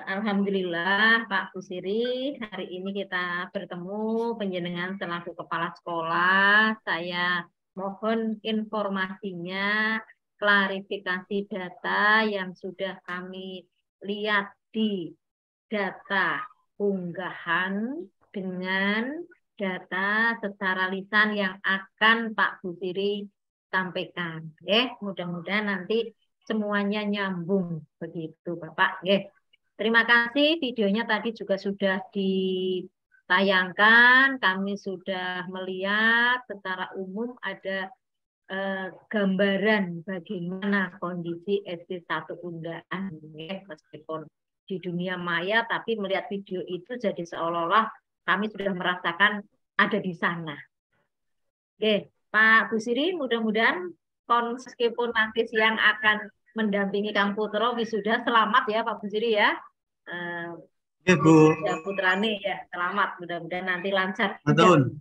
Alhamdulillah Pak Busiri, hari ini kita bertemu penjenengan selaku kepala sekolah. Saya mohon informasinya, klarifikasi data yang sudah kami lihat di data unggahan dengan data secara lisan yang akan Pak Busiri sampaikan. Mudah-mudahan nanti semuanya nyambung begitu Bapak. Terima kasih, videonya tadi juga sudah ditayangkan. Kami sudah melihat secara umum ada gambaran bagaimana kondisi SD1 Undaan, meskipun di dunia maya, tapi melihat video itu jadi seolah-olah kami sudah merasakan ada di sana. Pak Busiri, mudah-mudahan meskipun nanti siang akan mendampingi Kang Putro wisuda, selamat ya Pak Busiri ya. Bu. Ya Putrane ya, selamat. Mudah-mudahan nanti lancar. Betul.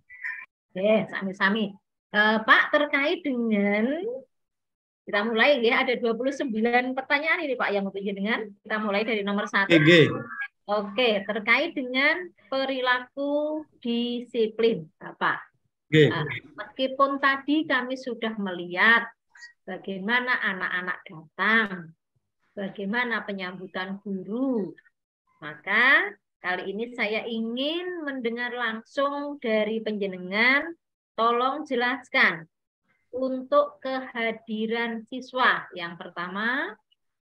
Sami-sami. Pak, terkait dengan kita mulai ya, ada 29 pertanyaan ini Pak yang untuk jenengan. Kita mulai dari nomor 1. Oke, terkait dengan perilaku disiplin Bapak. Meskipun tadi kami sudah melihat bagaimana anak-anak datang, bagaimana penyambutan guru, maka kali ini saya ingin mendengar langsung dari penjenengan, tolong jelaskan untuk kehadiran siswa. Yang pertama,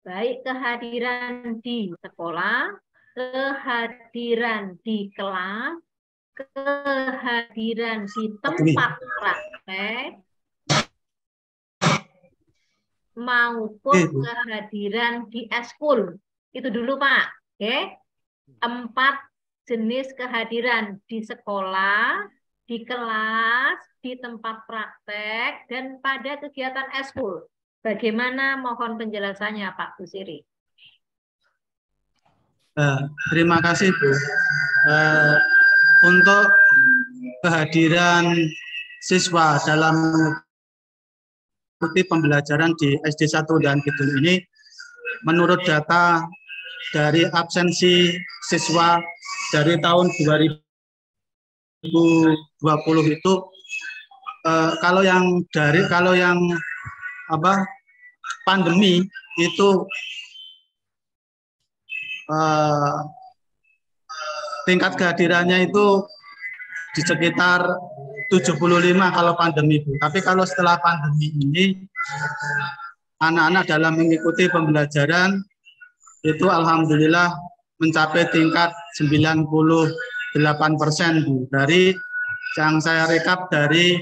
baik kehadiran di sekolah, kehadiran di kelas, kehadiran di tempat praktek, maupun kehadiran di eskul. Itu dulu Pak. 4 jenis kehadiran di sekolah, di kelas, di tempat praktek, dan pada kegiatan eskul. Bagaimana mohon penjelasannya Pak Busiri? Terima kasih Bu. Untuk kehadiran siswa dalam mengikuti pembelajaran di SD1 Undaan Kidul ini, menurut data dari absensi siswa dari tahun 2020 itu, kalau yang pandemi itu tingkat kehadirannya itu di sekitar 75 kalau pandemi Bu. Tapi kalau setelah pandemi ini, anak-anak dalam mengikuti pembelajaran itu alhamdulillah mencapai tingkat 98% Bu. Dari yang saya rekap dari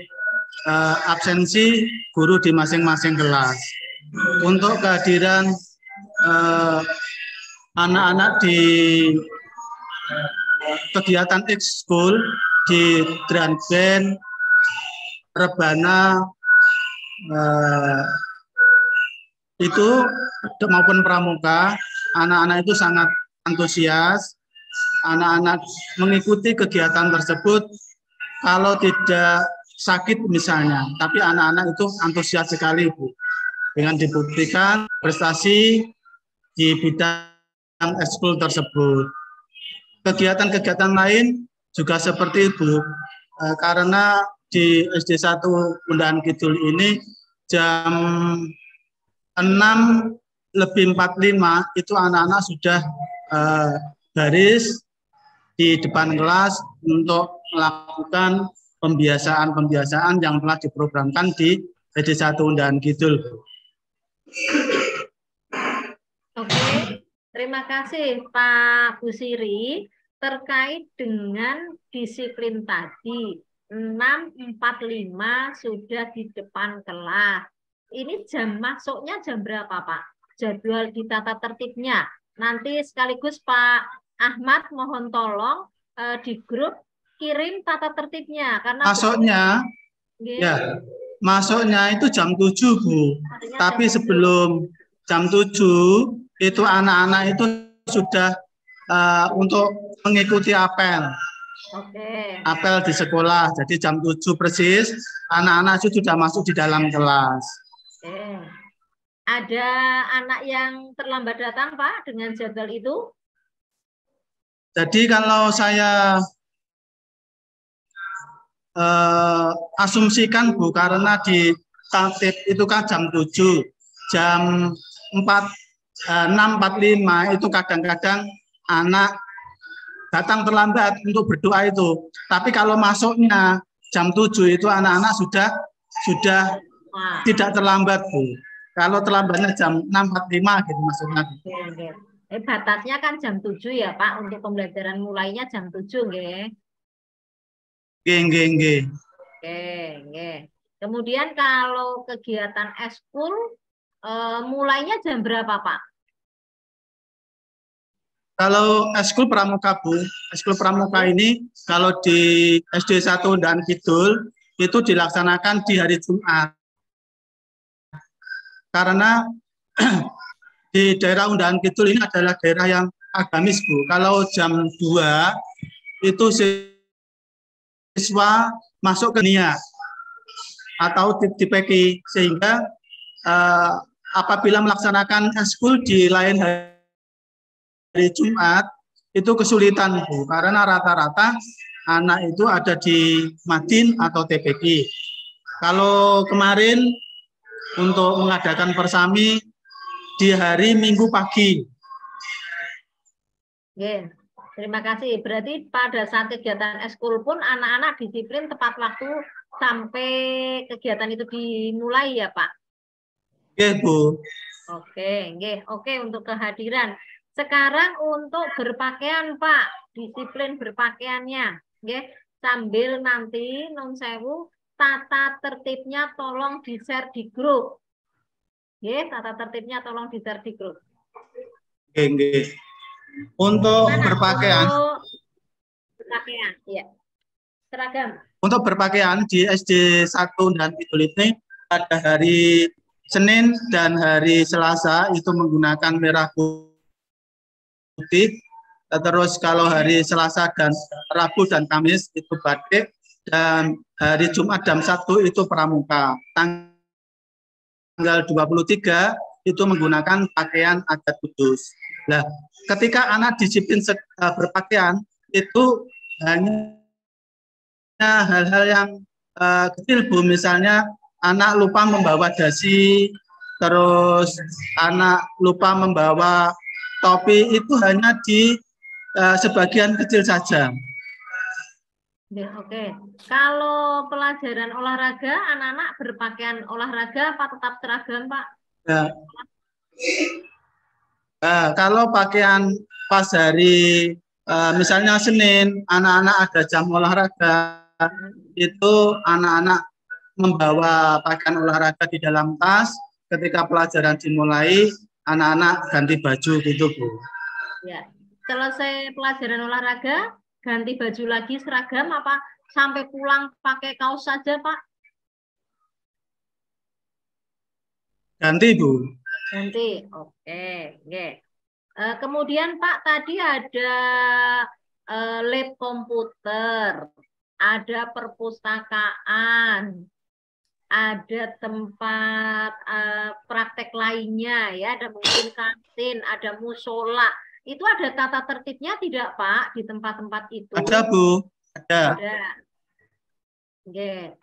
absensi guru di masing-masing kelas. Untuk kehadiran anak-anak di kegiatan ekskul di drum band, rebana, itu maupun pramuka, anak-anak itu sangat antusias. Anak-anak mengikuti kegiatan tersebut kalau tidak sakit misalnya, tapi anak-anak itu antusias sekali Bu, dengan dibuktikan prestasi di bidang ekskul tersebut. Kegiatan-kegiatan lain juga seperti itu, karena di SD1 Undaan Kidul ini jam 6:45 itu anak-anak sudah baris di depan kelas untuk melakukan pembiasaan-pembiasaan yang telah diprogramkan di SD1 Undaan Kidul. Oke, terima kasih Pak Busiri. Terkait dengan disiplin tadi, 6:45 sudah di depan kelas. Ini jam masuknya jam berapa Pak? Jadwal di tata tertibnya. Nanti sekaligus Pak Ahmad mohon tolong di grup kirim tata tertibnya. Karena masuknya itu jam 7 Bu. Tapi sebelum jam 7 itu anak-anak itu sudah untuk mengikuti apel. Apel di sekolah. Jadi jam 7 persis anak-anak itu sudah masuk di dalam kelas. Ada anak yang terlambat datang, Pak, dengan jadwal itu? Jadi kalau saya asumsikan Bu, karena di tatip itu kan jam 7, jam 6.45 itu kadang-kadang anak datang terlambat untuk berdoa itu. Tapi kalau masuknya jam 7 itu anak-anak sudah tidak terlambat Bu. Kalau terlambatnya jam 6.45 gitu maksudnya. Batasnya kan jam 7 ya Pak, untuk pembelajaran mulainya jam 7 nggih. Nggih. Oke. Kemudian kalau kegiatan eskul mulainya jam berapa, Pak? Kalau eskul pramuka, Bu, eskul pramuka ini kalau di SD 1 Undaan Kidul itu dilaksanakan di hari Jumat. Karena di daerah Undaan Kidul ini adalah daerah yang agamis, Bu. Kalau jam 2 itu siswa masuk ke NIA atau di PK, sehingga apabila melaksanakan eskul di lain hari Jumat itu kesulitan Bu, karena rata-rata anak itu ada di Madin atau TPK. Kalau kemarin untuk mengadakan persami di hari Minggu pagi. Terima kasih. Berarti pada saat kegiatan eskul pun anak-anak disiplin tepat waktu sampai kegiatan itu dimulai ya Pak? Oke Bu. Oke untuk kehadiran. Sekarang untuk berpakaian Pak, disiplin berpakaiannya. Sambil nanti non sewu tata tertibnya tolong di-share di grup. Tata tertibnya tolong di-share di grup. Oke. Untuk berpakaian, ya. Seragam. Untuk berpakaian di SD 1 dan Kidul ini pada hari Senin dan hari Selasa itu menggunakan merah putih. Terus kalau hari Selasa dan Rabu dan Kamis itu batik, dan hari Jumat jam 1 itu pramuka. Tanggal 23 itu menggunakan pakaian adat kudus. Nah, ketika anak disiplin berpakaian itu hanya hal-hal yang kecil Bu, misalnya anak lupa membawa dasi, terus anak lupa membawa topi, itu hanya di sebagian kecil saja. Oke. Kalau pelajaran olahraga, anak-anak berpakaian olahraga apa tetap seragam Pak? Kalau pakaian pas hari misalnya Senin, anak-anak ada jam olahraga, itu anak-anak membawa pakaian olahraga di dalam tas. Ketika pelajaran dimulai, anak-anak ganti baju gitu Bu. Ya, selesai pelajaran olahraga, ganti baju lagi seragam apa sampai pulang pakai kaos saja Pak? Ganti Bu. Ganti, oke. Kemudian Pak tadi ada lab komputer, ada perpustakaan, ada tempat praktek lainnya ya, ada mungkin kantin, ada musola. Itu ada tata tertibnya tidak Pak di tempat-tempat itu? Ada Bu, ada.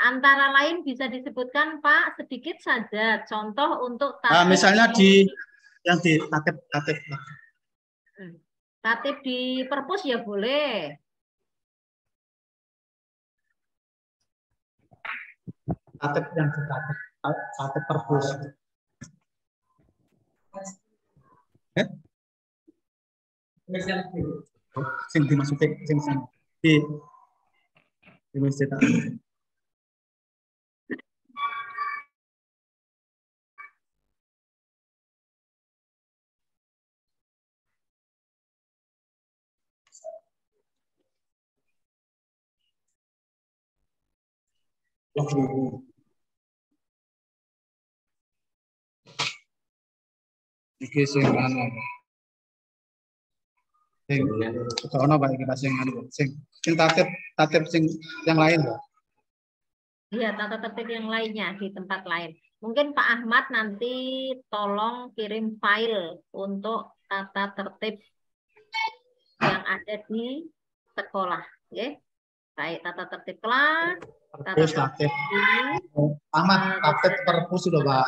Antara lain bisa disebutkan Pak sedikit saja contoh untuk tatip. Misalnya di yang di tatip. Tatip di perpus ya boleh. Tatip yang di tatip perpus. Sing dimasukin sing di masjid. Iki sing ana. Sing ono Pak iki sing anu sing tatip sing yang lain, Pak. Iya, tata tertib yang lainnya di tempat lain. Mungkin Pak Ahmad nanti tolong kirim file untuk tata tertib yang ada di sekolah, ya. Baik, tata tertib kelas, tata tertib Ahmad, praktek perpus sudah Pak.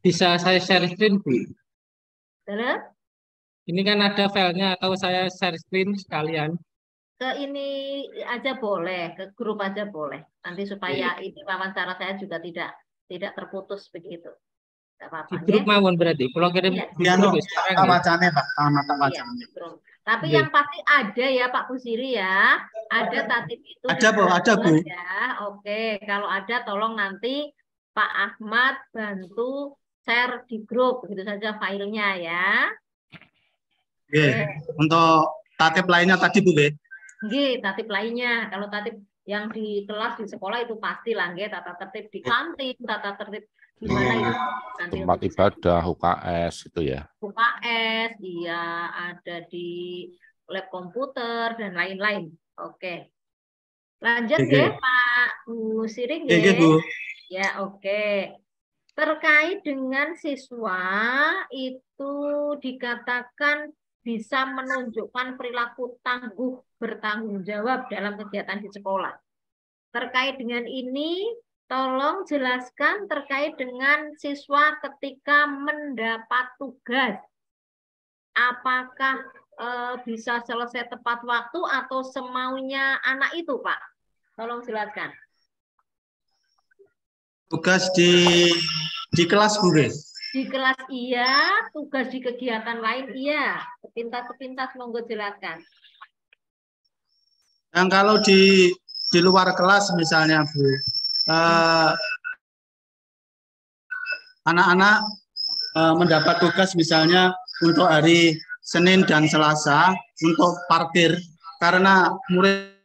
Bisa saya share screen, Bu? Betul? Ini kan ada filenya, atau saya share screen sekalian? Ke ini aja boleh, ke grup aja boleh. Nanti supaya ini wawancara saya juga tidak terputus begitu. Apa-apa, di grup mawon berarti. Kalau kirim di grup sekarang wacane Pak, wacane. Tapi yang pasti ada ya Pak Busiri ya. Ada tatip itu. Ada Bu, ada Bu. Ya. Oke, kalau ada tolong nanti Pak Ahmad bantu share di grup, begitu saja filenya ya. Oke. Untuk tatip lainnya tadi Bu, Nggih, tatip lainnya. Kalau tatip yang di kelas di sekolah itu pasti lah, nggih, tata tertib di kantin, tata tertib di mana itu nanti tempat ibadah, UKS itu ya. UKS, iya, ada di lab komputer dan lain-lain. Oke. Lanjut ya Pak Bu Siring ya. Ya, oke. Terkait dengan siswa itu dikatakan bisa menunjukkan perilaku tangguh bertanggung jawab dalam kegiatan di sekolah. Terkait dengan ini, tolong jelaskan terkait dengan siswa ketika mendapat tugas. Apakah bisa selesai tepat waktu atau semaunya anak itu, Pak? Tolong jelaskan. Tugas di kelas, Bu. Di kelas iya, tugas di kegiatan lain iya. Sepintas-sepintas monggo jelaskan. Yang kalau di luar kelas misalnya, Bu, anak-anak mendapat tugas misalnya untuk hari Senin dan Selasa untuk parkir karena murid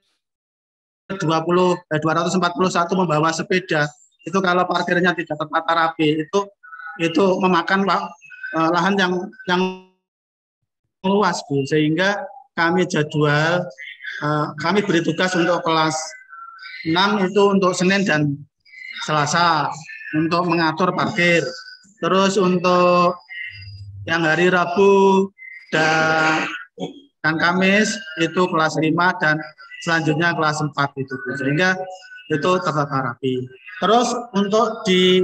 241 membawa sepeda. Itu kalau parkirnya tidak tertata rapi, itu memakan lahan yang luas, Bu, sehingga kami jadwal, kami beri tugas untuk kelas 6 itu untuk Senin dan Selasa untuk mengatur parkir. Terus untuk yang hari Rabu dan Kamis itu kelas 5 dan selanjutnya kelas 4 itu, Bu, sehingga itu tertata rapi. Terus untuk di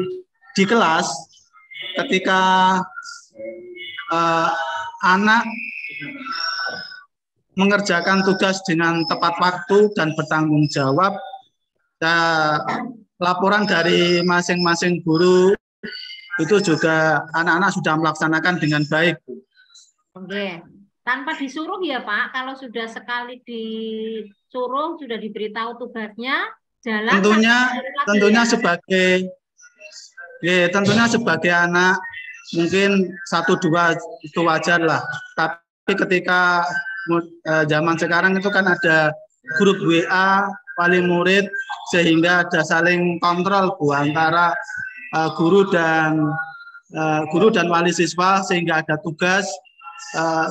kelas ketika anak mengerjakan tugas dengan tepat waktu dan bertanggung jawab, laporan dari masing-masing guru itu juga anak-anak sudah melaksanakan dengan baik. Oke, tanpa disuruh ya Pak, kalau sudah sekali disuruh, sudah diberitahu tugasnya, jalan. Tentunya sebagai anak mungkin 1-2 itu wajar lah. Tapi ketika zaman sekarang itu kan ada grup WA wali murid, sehingga ada saling kontrol, Bu, antara guru dan wali siswa, sehingga ada tugas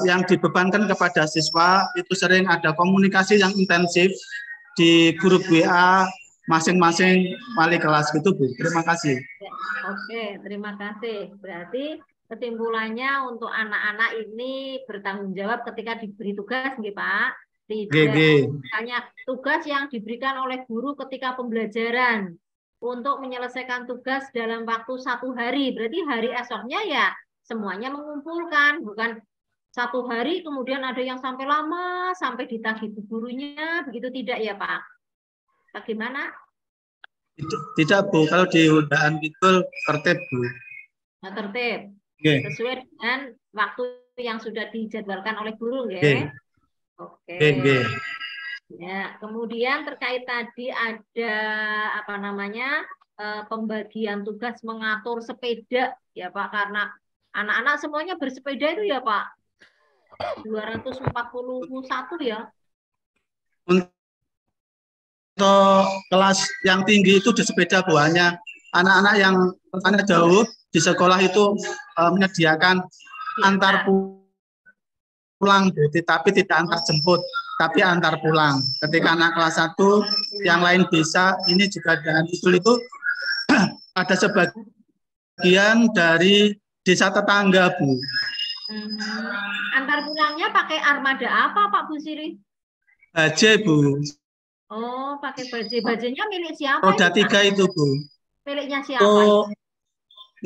yang dibebankan kepada siswa. Itu sering ada komunikasi yang intensif di grup WA masing-masing wali kelas gitu, Bu. Terima kasih. Oke, terima kasih. Berarti kesimpulannya untuk anak-anak ini bertanggung jawab ketika diberi tugas, nggih, Pak. Tidak hanya tugas yang diberikan oleh guru ketika pembelajaran untuk menyelesaikan tugas dalam waktu 1 hari. Berarti hari esoknya ya semuanya mengumpulkan, bukan 1 hari kemudian ada yang sampai lama sampai ditagih gurunya, begitu tidak ya Pak? Bagaimana? Tidak, Bu. Kalau di undaan itu tertib, Bu. Nah, tertib. Okay. Sesuai dengan waktu yang sudah dijadwalkan oleh guru, ya. Okay. Oke. Okay. Ya, kemudian terkait tadi ada pembagian tugas mengatur sepeda, ya Pak, karena anak-anak semuanya bersepeda itu ya Pak. 241 ya. Untuk kelas yang tinggi itu di sepeda, Bu, hanya anak-anak yang bertanya jauh di sekolah itu menyediakan antar pulang, tapi tidak antar jemput, tapi antar pulang. Ketika anak kelas 1 yang lain bisa, ini juga dengan itu ada sebagian dari desa tetangga, Bu. Antar pulangnya pakai armada apa, Pak Busiri? Bajai, Bu. Oh, pakai bajai. Bajainya milik siapa? Roda itu, 3 itu, Bu. Miliknya siapa?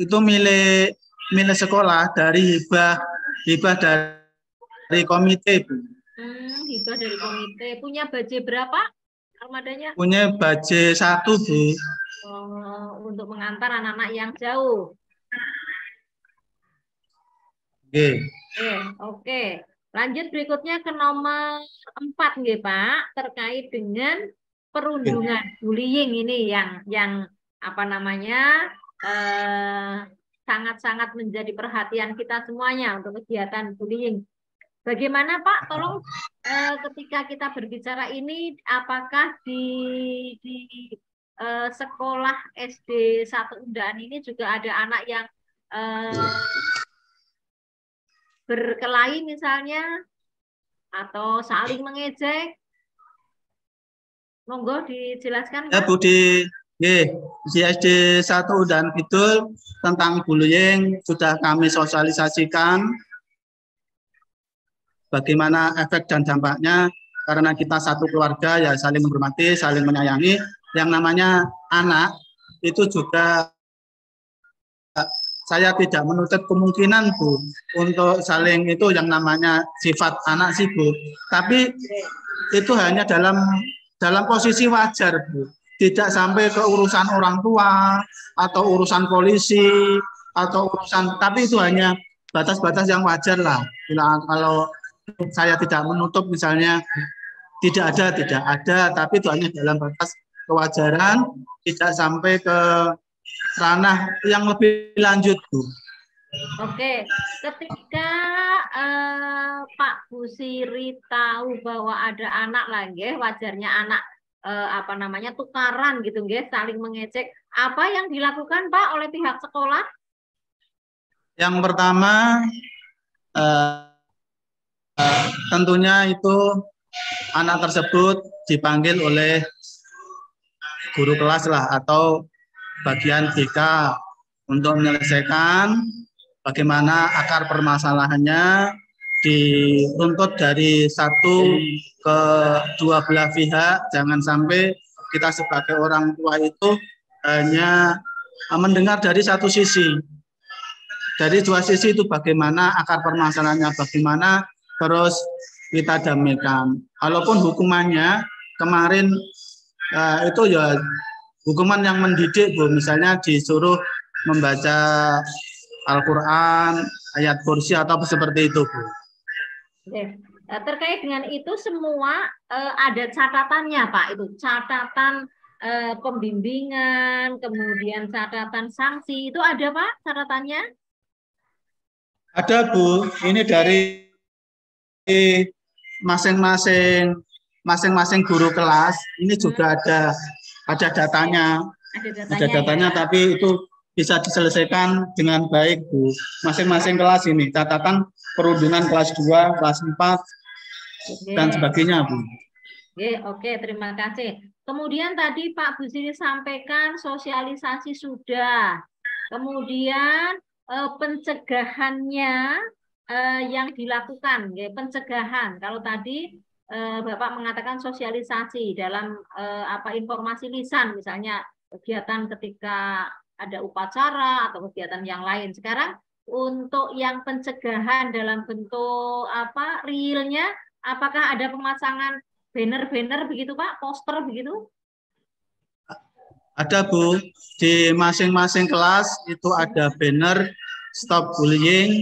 Itu milik sekolah dari hibah dari komite, Bu. Hibah dari komite. Punya bajai berapa armadanya? Punya bajai 1, Bu. Oh, untuk mengantar anak-anak yang jauh. Oke. Lanjut berikutnya ke nomor 4 nggih, Pak, terkait dengan perundungan bullying ini yang apa namanya sangat-sangat menjadi perhatian kita semuanya untuk kegiatan bullying. Bagaimana, Pak? Tolong ketika kita berbicara ini, apakah di sekolah SD 1 Undaan ini juga ada anak yang berkelahi misalnya atau saling mengejek? Monggo dijelaskan, Ya, Pak. Bu, di SD 1 Undaan Kidul tentang bullying sudah kami sosialisasikan bagaimana efek dan dampaknya, karena kita satu keluarga ya saling menghormati, saling menyayangi. Yang namanya anak itu juga saya tidak menutup kemungkinan, Bu, untuk saling itu yang namanya sifat anak sih, Bu. Tapi itu hanya dalam posisi wajar, Bu. Tidak sampai ke urusan orang tua atau urusan polisi atau urusan, tapi itu hanya batas-batas yang wajar lah. Kalau saya tidak menutup misalnya tidak ada, tapi itu hanya dalam batas kewajaran, tidak sampai ke ranah yang lebih lanjut, Bu. Oke, ketika Pak Busiri tahu bahwa ada anak lagi, wajarnya anak tukaran gitu, nggih, saling mengecek. Apa yang dilakukan, Pak, oleh pihak sekolah? Yang pertama tentunya itu anak tersebut dipanggil oleh guru kelas lah atau bagian BK untuk menyelesaikan bagaimana akar permasalahannya, dituntut dari satu ke dua belah pihak. Jangan sampai kita sebagai orang tua itu hanya mendengar dari satu sisi. Dari dua sisi itu bagaimana akar permasalahannya, bagaimana terus kita damaikan. Walaupun hukumannya kemarin itu ya hukuman yang mendidik, Bu. Misalnya disuruh membaca Al-Quran, ayat kursi atau seperti itu, Bu. Oke. Terkait dengan itu semua ada catatannya, Pak. Itu catatan pembimbingan, kemudian catatan sanksi. Itu ada, Pak, catatannya? Ada, Bu. Ini dari masing-masing guru kelas. Ini juga ada datanya. Ada datanya ya. Tapi itu bisa diselesaikan dengan baik, Bu. Masing-masing kelas ini catatan perundungan kelas 2, kelas 4 dan sebagainya, Bu. Oke, terima kasih. Kemudian tadi Pak Busiri sampaikan sosialisasi sudah. Kemudian pencegahannya yang dilakukan, pencegahan. Kalau tadi Bapak mengatakan sosialisasi dalam informasi lisan, misalnya kegiatan ketika ada upacara atau kegiatan yang lain. Sekarang untuk yang pencegahan dalam bentuk realnya, apakah ada pemasangan banner-banner begitu, Pak, poster begitu? Ada, Bu. Di masing-masing kelas itu ada banner stop bullying,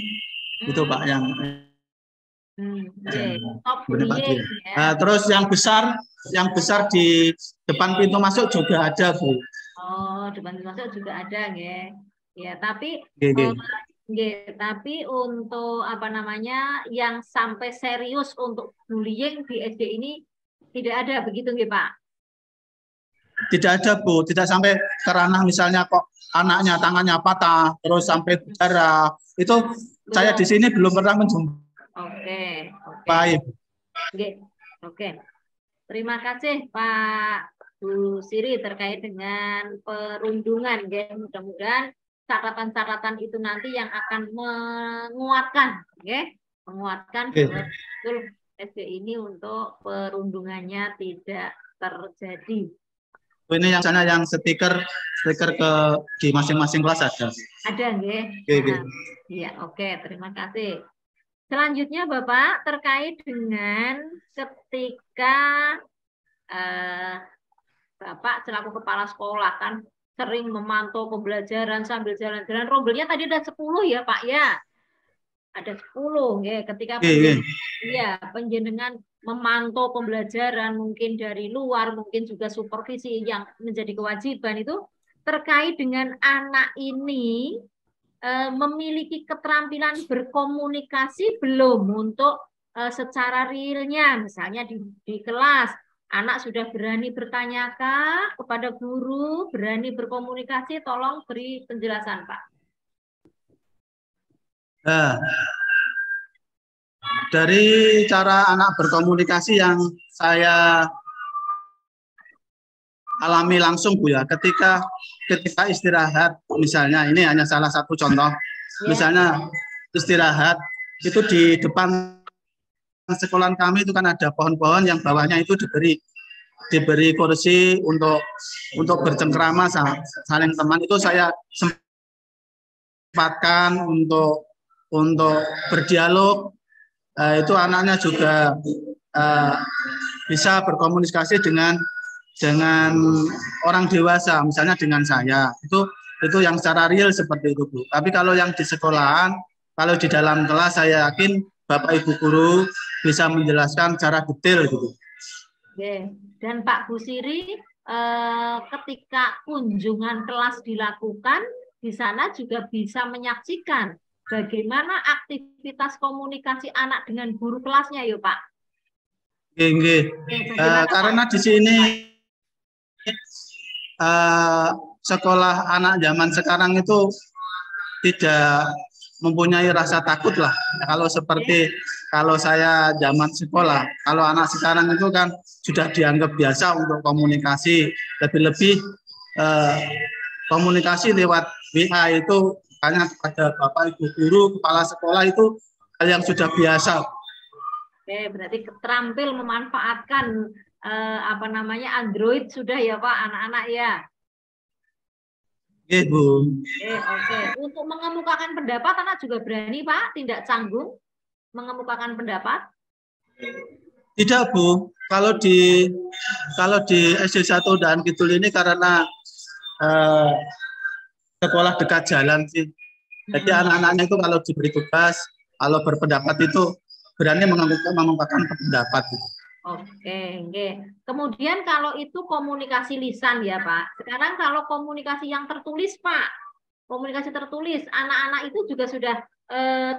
itu Pak yang. Stop bullying. Ya. Terus yang besar di depan pintu masuk juga ada, Bu. Oh, depan pintu masuk juga ada, nggih. Ya, tapi tapi untuk yang sampai serius untuk bullying di SD ini tidak ada begitu, nggih, Pak? Tidak ada, Bu. Tidak sampai ke ranah misalnya kok anaknya tangannya patah terus sampai berdarah. Itu saya di sini belum pernah menjumpai. Oke. Baik. Oke. Terima kasih, Pak Bu Siri terkait dengan perundungan, ya. Mudah-mudahan catatan-catatan itu nanti yang akan menguatkan, ya, menguatkan bahwa betul SD ini untuk perundungannya tidak terjadi. Ini yang sana yang stiker ke di masing-masing kelas ada. Ada, nggih. Iya, oke, terima kasih. Selanjutnya Bapak terkait dengan ketika Bapak selaku kepala sekolah kan sering memantau pembelajaran sambil jalan-jalan. Rombelnya tadi ada 10 ya Pak ya. Ada 10 ya, ketika penjenengan memantau pembelajaran mungkin dari luar, mungkin juga supervisi yang menjadi kewajiban itu terkait dengan anak ini memiliki keterampilan berkomunikasi belum untuk secara realnya, misalnya di kelas anak sudah berani bertanyakah kepada guru, berani berkomunikasi, tolong beri penjelasan Pak. Dari cara anak berkomunikasi yang saya alami langsung Bu ya, ketika istirahat, misalnya ini hanya salah satu contoh, misalnya istirahat itu di depan sekolah kami itu kan ada pohon-pohon yang bawahnya itu diberi kursi untuk bercengkrama saling teman, itu saya sempatkan untuk berdialog. Itu anaknya juga bisa berkomunikasi dengan orang dewasa, misalnya dengan saya. Itu yang secara real seperti itu Bu. Tapi kalau yang di sekolahan, kalau di dalam kelas saya yakin Bapak Ibu guru bisa menjelaskan secara detail gitu. Oke. Dan Pak Bu Siri, ketika kunjungan kelas dilakukan, di sana juga bisa menyaksikan bagaimana aktivitas komunikasi anak dengan guru kelasnya, yuk Pak. Karena di sini sekolah anak zaman sekarang itu tidak mempunyai rasa takut lah. Kalau seperti kalau saya zaman sekolah, kalau anak sekarang itu kan sudah dianggap biasa untuk komunikasi, lebih-lebih komunikasi lewat WA itu hanya kepada Bapak Ibu guru, kepala sekolah itu hal yang sudah biasa. Oke, berarti terampil memanfaatkan Android sudah ya Pak, anak-anak ya. Oke, Bu. Oke. Untuk mengemukakan pendapat, anak juga berani Pak, tidak canggung mengemukakan pendapat? Tidak Bu. Kalau di SD 1 dan Kidul ini karena sekolah dekat jalan sih. Jadi anak-anaknya itu kalau diberi tugas, kalau berpendapat itu berani mengemukakan pendapat. Oke. Kemudian kalau itu komunikasi lisan ya Pak. Sekarang kalau komunikasi yang tertulis Pak, komunikasi tertulis, anak-anak itu juga sudah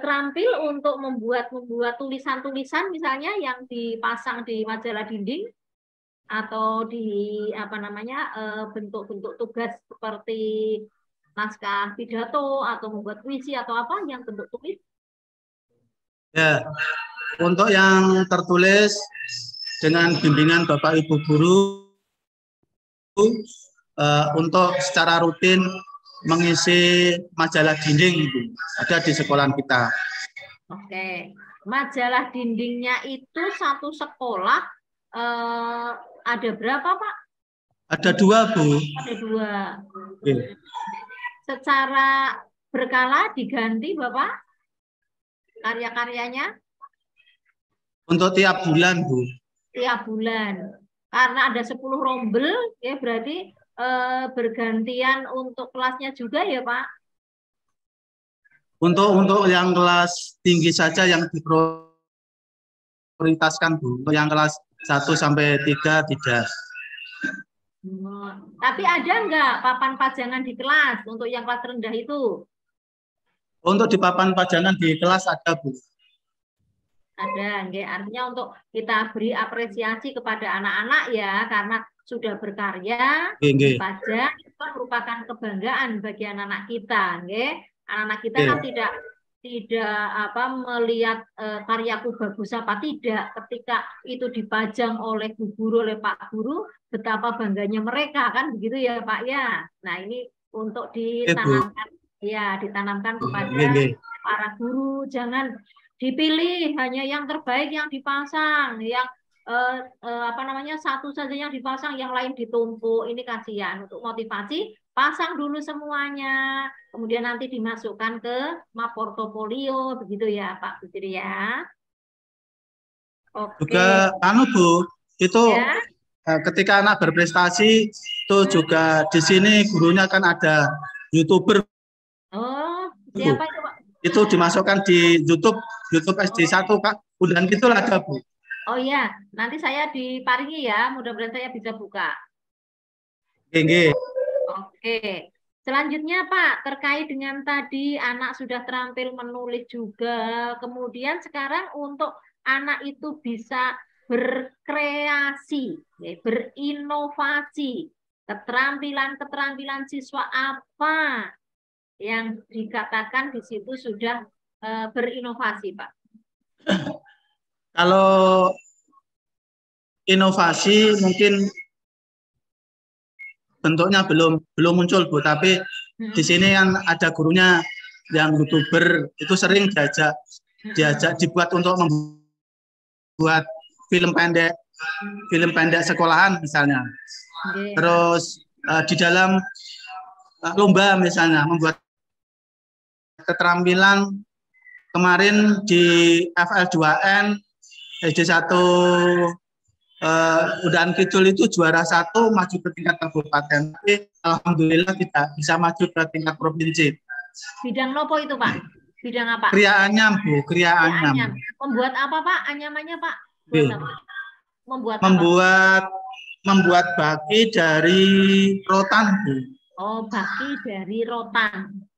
terampil untuk membuat tulisan-tulisan misalnya yang dipasang di majalah dinding atau di bentuk-bentuk tugas seperti naskah pidato atau membuat puisi atau apa yang bentuk tulis? Ya, untuk yang tertulis dengan bimbingan Bapak Ibu guru untuk secara rutin mengisi majalah dinding itu ada di sekolah kita. Oke, majalah dindingnya itu satu sekolah ada berapa Pak? Ada 2 Bu. Ada 2. Oke. Secara berkala diganti Bapak karya-karyanya? Untuk tiap bulan Bu. Tiap bulan. Karena ada 10 rombel ya berarti bergantian untuk kelasnya juga ya Pak? Untuk yang kelas tinggi saja yang diprioritaskan Bu. Untuk yang kelas 1 sampai 3 tidak. Tapi ada nggak papan pajangan di kelas untuk yang kelas rendah itu? Untuk di papan pajangan di kelas ada Bu. Ada, nggih. Artinya untuk kita beri apresiasi kepada anak-anak ya, karena sudah berkarya, dipajang, itu merupakan kebanggaan bagi anak-anak kita, nggih. Anak-anak kita kan tidak melihat karyaku bagus apa tidak, ketika itu dipajang oleh Bu Guru, oleh Pak Guru, betapa bangganya mereka, kan begitu ya Pak ya. Nah ini untuk ditanamkan, ya ditanamkan kepada para guru, jangan dipilih hanya yang terbaik yang dipasang, yang satu saja yang dipasang, yang lain ditumpuk. Ini kasihan. Untuk motivasi, pasang dulu semuanya, kemudian nanti dimasukkan ke map portofolio, begitu ya Pak Putri ya. Oke. Juga Bu, itu ya, ketika anak berprestasi itu juga di sini gurunya kan ada YouTuber. Oh, siapa itu Pak? Itu dimasukkan di YouTube SD1 Kak. Udah gitu ada Bu. Oh ya, nanti saya diparingi ya, mudah-mudahan saya bisa buka. Oke. Selanjutnya Pak, terkait dengan tadi anak sudah terampil menulis juga, kemudian sekarang untuk anak itu bisa berkreasi, berinovasi, keterampilan siswa apa yang dikatakan di situ sudah berinovasi Pak? Kalau inovasi mungkin bentuknya belum muncul Bu, tapi di sini kan ada gurunya yang YouTuber, itu sering diajak dibuat untuk membuat film pendek sekolahan misalnya. Terus di dalam lomba misalnya membuat keterampilan, kemarin di FL2N SD1 Udan Kidul itu juara 1, maju ke tingkat kabupaten. Tapi alhamdulillah tidak bisa maju ke tingkat provinsi. Bidang nopo itu Pak? Bidang apa? Kriya anyam Bu, kriya anyam. Membuat apa Pak? Anyamannya Pak? Membuat baki dari rotan Bu. Oh, baki dari rotan.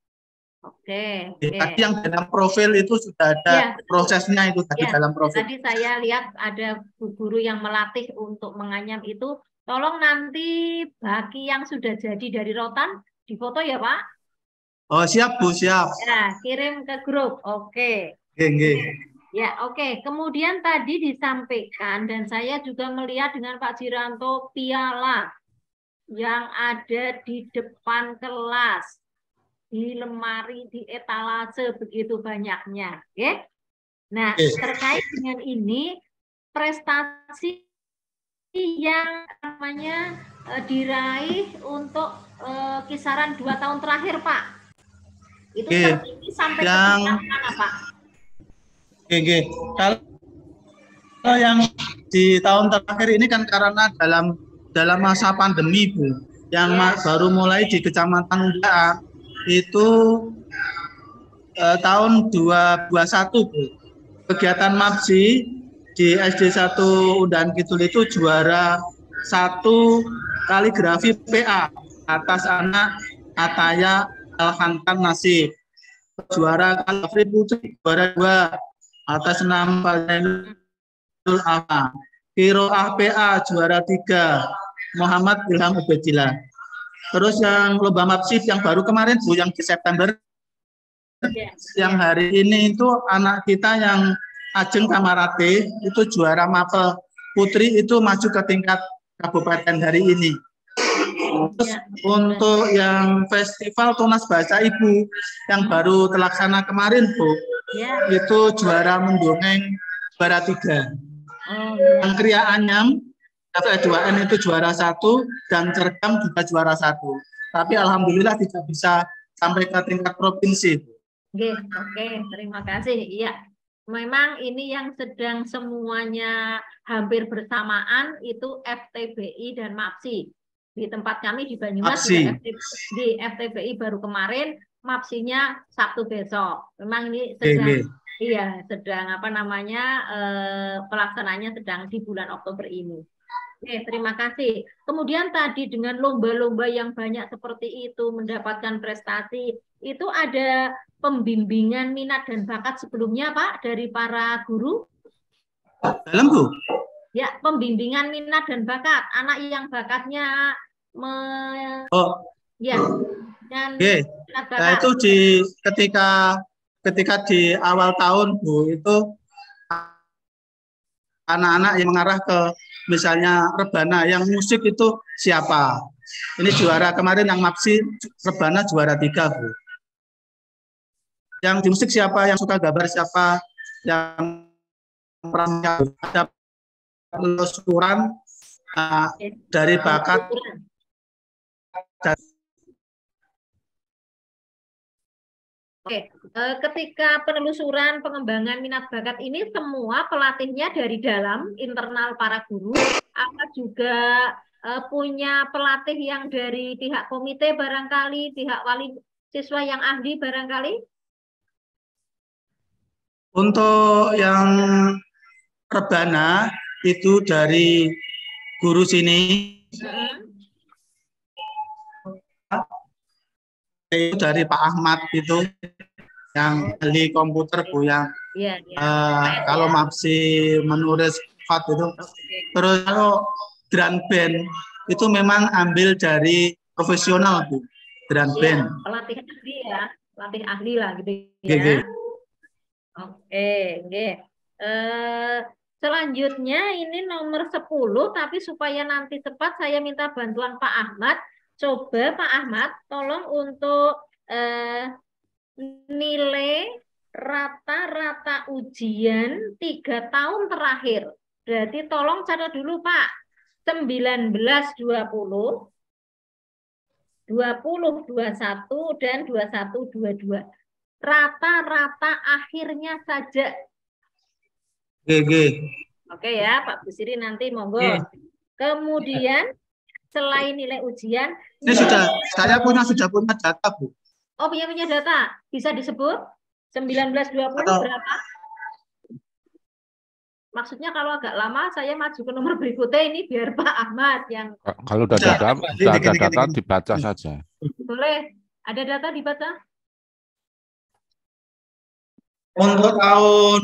Oke. Tadi yang dalam profil itu sudah ada prosesnya itu tadi dalam profil. Tadi saya lihat ada Bu Guru yang melatih untuk menganyam itu. Tolong nanti baki yang sudah jadi dari rotan difoto ya Pak. Oh siap Bu, siap. Ya, kirim ke grup. Oke. Ya, oke. Kemudian tadi disampaikan dan saya juga melihat dengan Pak Jiranto piala yang ada di depan kelas, di lemari, di etalase, begitu banyaknya. Okay? Nah, terkait dengan ini, prestasi yang namanya diraih untuk kisaran 2 tahun terakhir, Pak. Itu tertinggi sampai ke mana, Pak? Kalau yang di tahun terakhir ini kan karena dalam masa pandemi, Bu, yang baru mulai di Kecamatan Undaan, itu tahun 2021 Bu. Kegiatan MAPSI di SD1 Undaan Kidul itu juara 1 kaligrafi PA atas anak Ataya Alhantan Nasib. Juara kaligrafi putri juara 2 atas nama Fazailul Afa. Qiraah PA juara 3 Muhammad Ilham Ubedillah. Terus yang lomba MAPSI yang baru kemarin Bu, yang di September, yang hari ini itu anak kita yang Ajeng Kamarate itu juara mapel putri, itu maju ke tingkat kabupaten hari ini. Terus untuk yang festival Tunas Bahasa Ibu yang baru terlaksana kemarin Bu, itu juara mendongeng juara 3. Yang kriya anyam FL2N itu juara 1 dan cergam juga juara 1. Tapi alhamdulillah tidak bisa sampai ke tingkat provinsi. Oke, terima kasih. Iya, memang ini yang sedang semuanya hampir bersamaan itu FTBI dan MAPSI. Di tempat kami di Banyumas juga di FTBI baru kemarin, MAPSI-nya Sabtu besok. Memang ini sedang pelaksananya sedang di bulan Oktober ini. Oke, terima kasih. Kemudian tadi dengan lomba-lomba yang banyak seperti itu mendapatkan prestasi, itu ada pembimbingan minat dan bakat sebelumnya Pak dari para guru? Dalam Bu? Ya, pembimbingan minat dan bakat. Anak yang bakatnya Nah, itu ketika ketika di awal tahun Bu itu anak-anak yang mengarah ke misalnya rebana yang musik itu siapa? Ini juara kemarin yang MAPSI rebana juara 3 Bu. Yang di musik siapa? Yang suka gambar siapa? Yang ada penelusuran dari bakat. Oke, ketika penelusuran pengembangan minat bakat ini semua pelatihnya dari dalam internal para guru, apa juga punya pelatih yang dari pihak komite barangkali, pihak wali siswa yang ahli barangkali? Untuk yang rebana itu dari guru sini, itu dari Pak Ahmad itu yang ahli komputer Bu yang kalau MAPSI menulis Fat itu. Terus kalau drum band itu memang ambil dari profesional Bu, drum band. Pelatih ahli ya, pelatih ahli lah gitu ya. Oke. Selanjutnya ini nomor 10, tapi supaya nanti cepat saya minta bantuan Pak Ahmad. Coba Pak Ahmad tolong untuk nilai rata-rata ujian 3 tahun terakhir. Berarti tolong catat dulu Pak. 19, 20, 20, 21, dan 21, 22. Rata-rata akhirnya saja. Oke ya Pak Busiri, nanti monggo. Kemudian selain nilai ujian, ini saya sudah punya data Bu. Oh, punya data. Bisa disebut 19, 20 berapa? Maksudnya kalau agak lama saya maju ke nomor berikutnya ini biar Pak Ahmad yang kalau udah ada data dibaca saja. Boleh. Ada data dibaca? Untuk tahun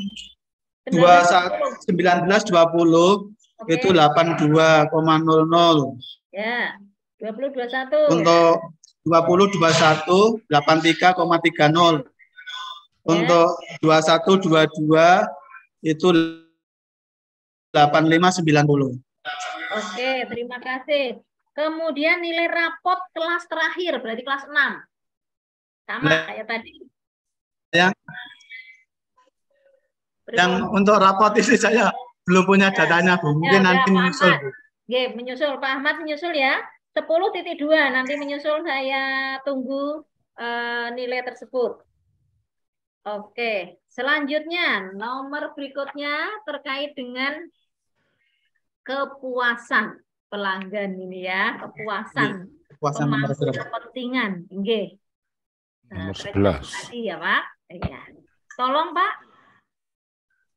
19, 20 itu 82,00. Ya. 20, 21. Untuk 20, 21 83,30. Untuk 21, 22 itu 85,90. Oke, terima kasih. Kemudian nilai rapot kelas terakhir berarti kelas 6. Sama kayak tadi. Yang untuk rapot ini saya belum punya datanya Bu. Mungkin nanti menyusul Bu. Menyusul Pak Ahmad menyusul ya. 10.2 nanti menyusul, saya tunggu nilai tersebut. Oke, selanjutnya nomor berikutnya terkait dengan kepuasan pelanggan ini ya, kepuasan pemangku kepentingan. Nomor 11. Tadi ya Pak. Ya. Tolong Pak,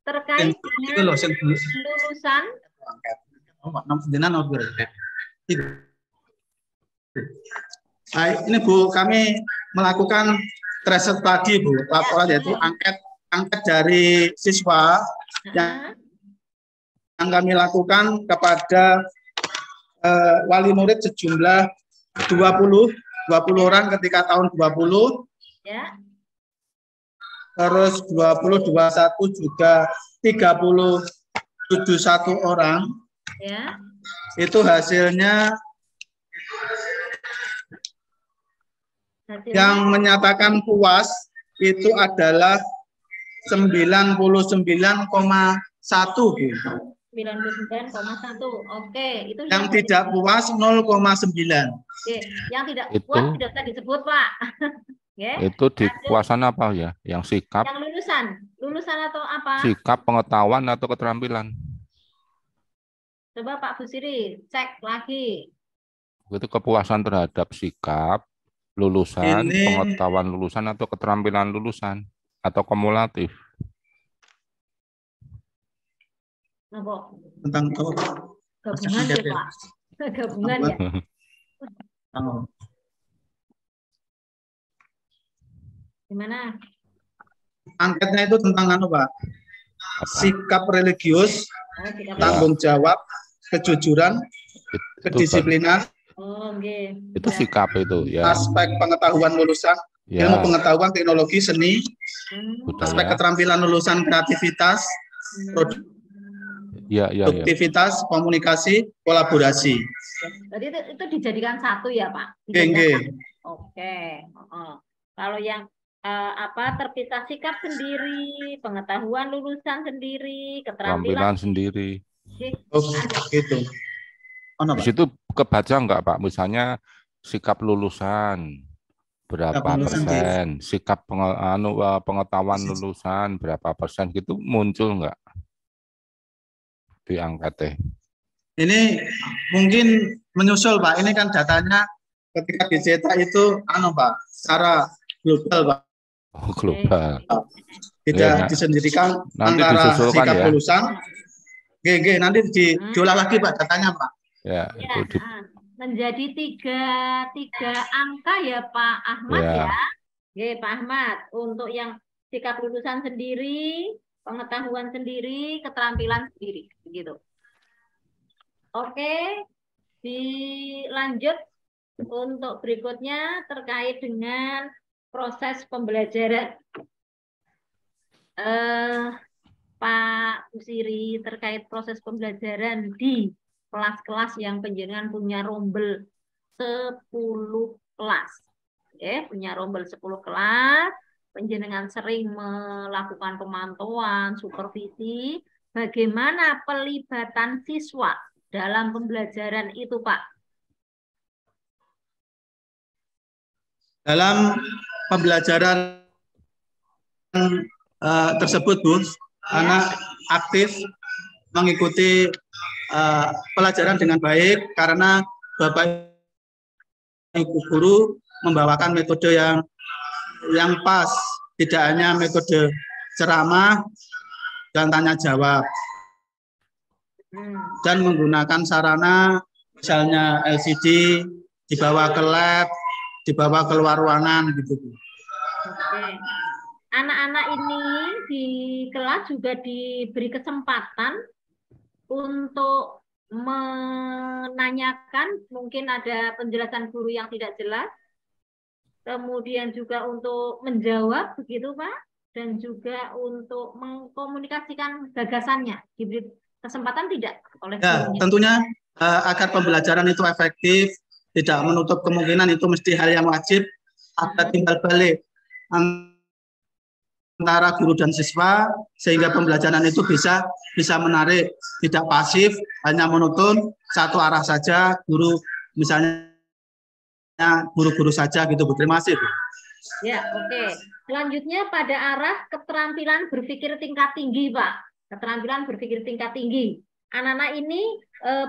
terkait dengan lulusan. Ini Bu, kami melakukan tracer tadi Bu, laporan yaitu angket dari siswa yang kami lakukan kepada wali murid sejumlah 20 orang ketika tahun 20. Ya. Terus 20, 21 juga 31 orang. Ya. Itu hasilnya yang menyatakan puas itu adalah 99,1 Bu. 99,1. Oke, itu yang tidak puas 0,9. Oke, yang tidak puas tidak bisa disebut Pak. Itu di kepuasan apa ya? Yang sikap. Yang lulusan atau apa? Sikap, pengetahuan atau keterampilan. Coba Pak Busiri cek lagi. Itu kepuasan terhadap sikap, lulusan, pengetahuan lulusan atau keterampilan lulusan atau kumulatif. Tentang gabungan ya Pak. Gabungan ya. Gimana? Angketnya itu tentang Pak? Sikap religius, tanggung jawab, kejujuran, kedisiplinan. Oh, okay. Itu sikap itu ya. Aspek pengetahuan lulusan, ilmu pengetahuan, teknologi, seni, budaya, aspek keterampilan lulusan kreativitas, produktivitas, komunikasi, kolaborasi. Jadi itu dijadikan satu ya Pak? Oke. Kalau yang terpisah sikap sendiri, pengetahuan lulusan sendiri, keterampilan sendiri. Gitu. Di situ kebaca enggak Pak? Misalnya sikap lulusan berapa persen, sikap pengetahuan lulusan berapa persen, gitu muncul enggak di angka Ini mungkin menyusul Pak. Ini kan datanya ketika dicetak itu Pak, secara global Pak. Global. Tidak disendirikan antara sikap lulusan. Nanti diolah lagi Pak datanya Pak. Menjadi tiga angka ya Pak Ahmad ya. Pak Ahmad, untuk yang sikap lulusan sendiri, pengetahuan sendiri, keterampilan sendiri, begitu. Oke, dilanjut untuk berikutnya terkait dengan proses pembelajaran. Pak Busiri, terkait proses pembelajaran di kelas-kelas yang penjenengan punya rombel 10 kelas. Punya rombel 10 kelas, penjenengan sering melakukan pemantauan, supervisi, bagaimana pelibatan siswa dalam pembelajaran itu, Pak? Dalam pembelajaran tersebut, Bu, anak aktif mengikuti pelajaran dengan baik karena Bapak Ibu guru membawakan metode yang pas, tidak hanya metode ceramah dan tanya jawab, dan menggunakan sarana misalnya LCD, dibawa ke lab, dibawa keluar ruangan gitu. Anak-anak ini di kelas juga diberi kesempatan untuk menanyakan, mungkin ada penjelasan guru yang tidak jelas, kemudian juga untuk menjawab, begitu Pak, dan juga untuk mengkomunikasikan gagasannya. Diberi kesempatan tidak oleh gurunya? Tentunya agar pembelajaran itu efektif, tidak menutup kemungkinan itu mesti hal yang wajib, ada timbal balik antara guru dan siswa sehingga pembelajaran itu bisa menarik, tidak pasif, hanya monoton satu arah saja, guru misalnya guru-guru saja gitu. Terima kasih. Ya, oke. Selanjutnya pada arah keterampilan berpikir tingkat tinggi, Pak. Keterampilan berpikir tingkat tinggi. Anak-anak ini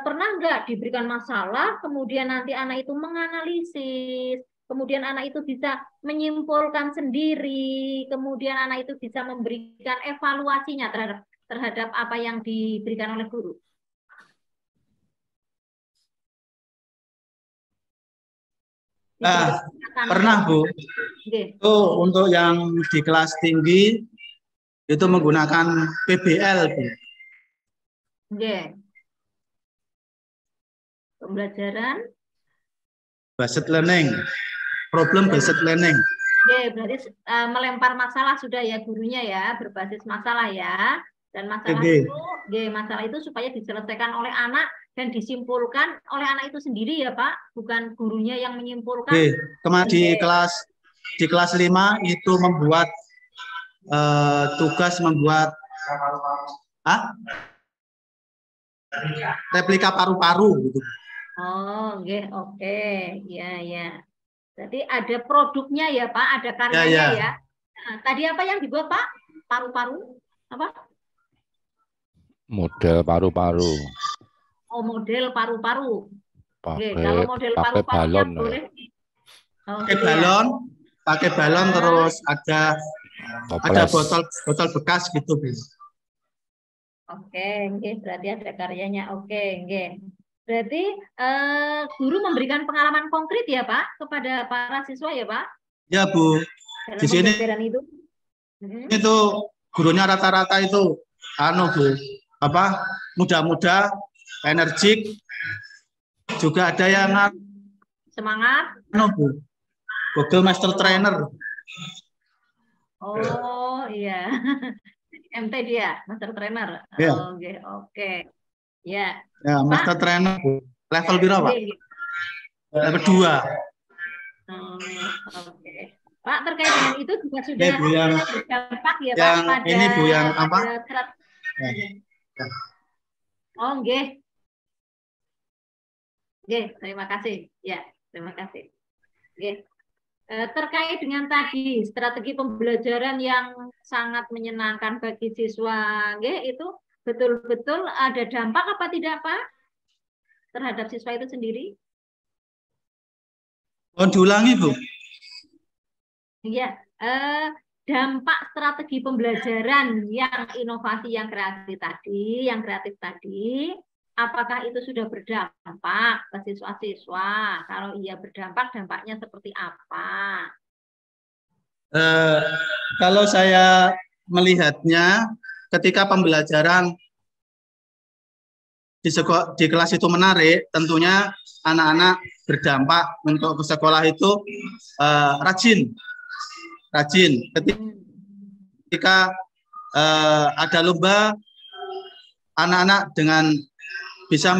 pernah nggak diberikan masalah, kemudian nanti anak itu menganalisis, kemudian anak itu bisa menyimpulkan sendiri, kemudian anak itu bisa memberikan evaluasinya terhadap apa yang diberikan oleh guru. Pernah, Bu. Itu untuk yang di kelas tinggi itu menggunakan PBL, Bu. Pembelajaran based learning, problem based learning. Berarti melempar masalah sudah ya gurunya ya, berbasis masalah ya, dan masalah itu supaya diselesaikan oleh anak dan disimpulkan oleh anak itu sendiri ya Pak, bukan gurunya yang menyimpulkan. Kemarin di kelas 5 itu membuat tugas membuat replika paru-paru gitu. Oke. Ya. Jadi ada produknya ya Pak, ada karyanya ya. Nah, tadi apa yang dibuat Pak? Paru-paru? Apa? Model paru-paru. Model paru-paru. Kalau model paru-paru boleh. Pakai balon terus ada botol bekas gitu. Oke, berarti ada karyanya. Oke. Berarti guru memberikan pengalaman konkret ya Pak kepada para siswa ya Pak? Ya Bu. Di sini itu gurunya rata-rata itu Bu, muda-muda, energik, juga ada yang semangat. Bu, Google Master Trainer. Oh iya. MT dia, Master Trainer. Ya. Oke, oke. Ya. Ya, Master Pak. Trainer. Level berapa, Pak? Level 2. Oke. Pak, terkait dengan itu juga sudah Bu, yang berdampak ya, yang Pak, pada ini Bu yang apa? Ya. Oh, nggih. Nggih, terima kasih. Ya, terima kasih. Nggih. Terkait dengan tadi strategi pembelajaran yang sangat menyenangkan bagi siswa, nggih, itu betul-betul ada dampak apa tidak, Pak? Terhadap siswa itu sendiri? Oh, diulangi, Bu. Iya, dampak strategi pembelajaran yang inovasi yang kreatif tadi, apakah itu sudah berdampak ke siswa-siswa? Kalau iya berdampak, dampaknya seperti apa? Kalau saya melihatnya, ketika pembelajaran di kelas itu menarik, tentunya anak-anak berdampak untuk ke sekolah itu rajin. Ketika ada lomba, anak-anak dengan bisa